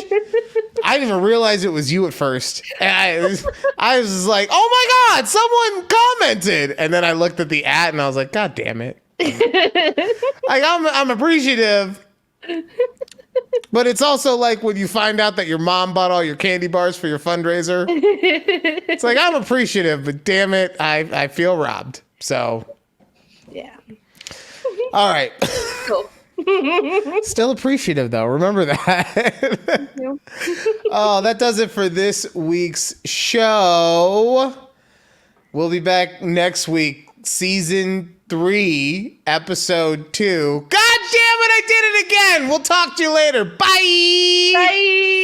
I didn't even realize it was you at first. And I was just like, oh my God, someone commented. And then I looked at the ad and I was like, God damn it. Like, I'm appreciative. But it's also like when you find out that your mom bought all your candy bars for your fundraiser. It's like, I'm appreciative, but damn it, I feel robbed. So. Yeah. All right. Cool. Still appreciative, though. Remember that. Oh, that does it for this week's show. We'll be back next week, season 3, episode 2. God damn it, I did it again. We'll talk to you later. Bye. Bye.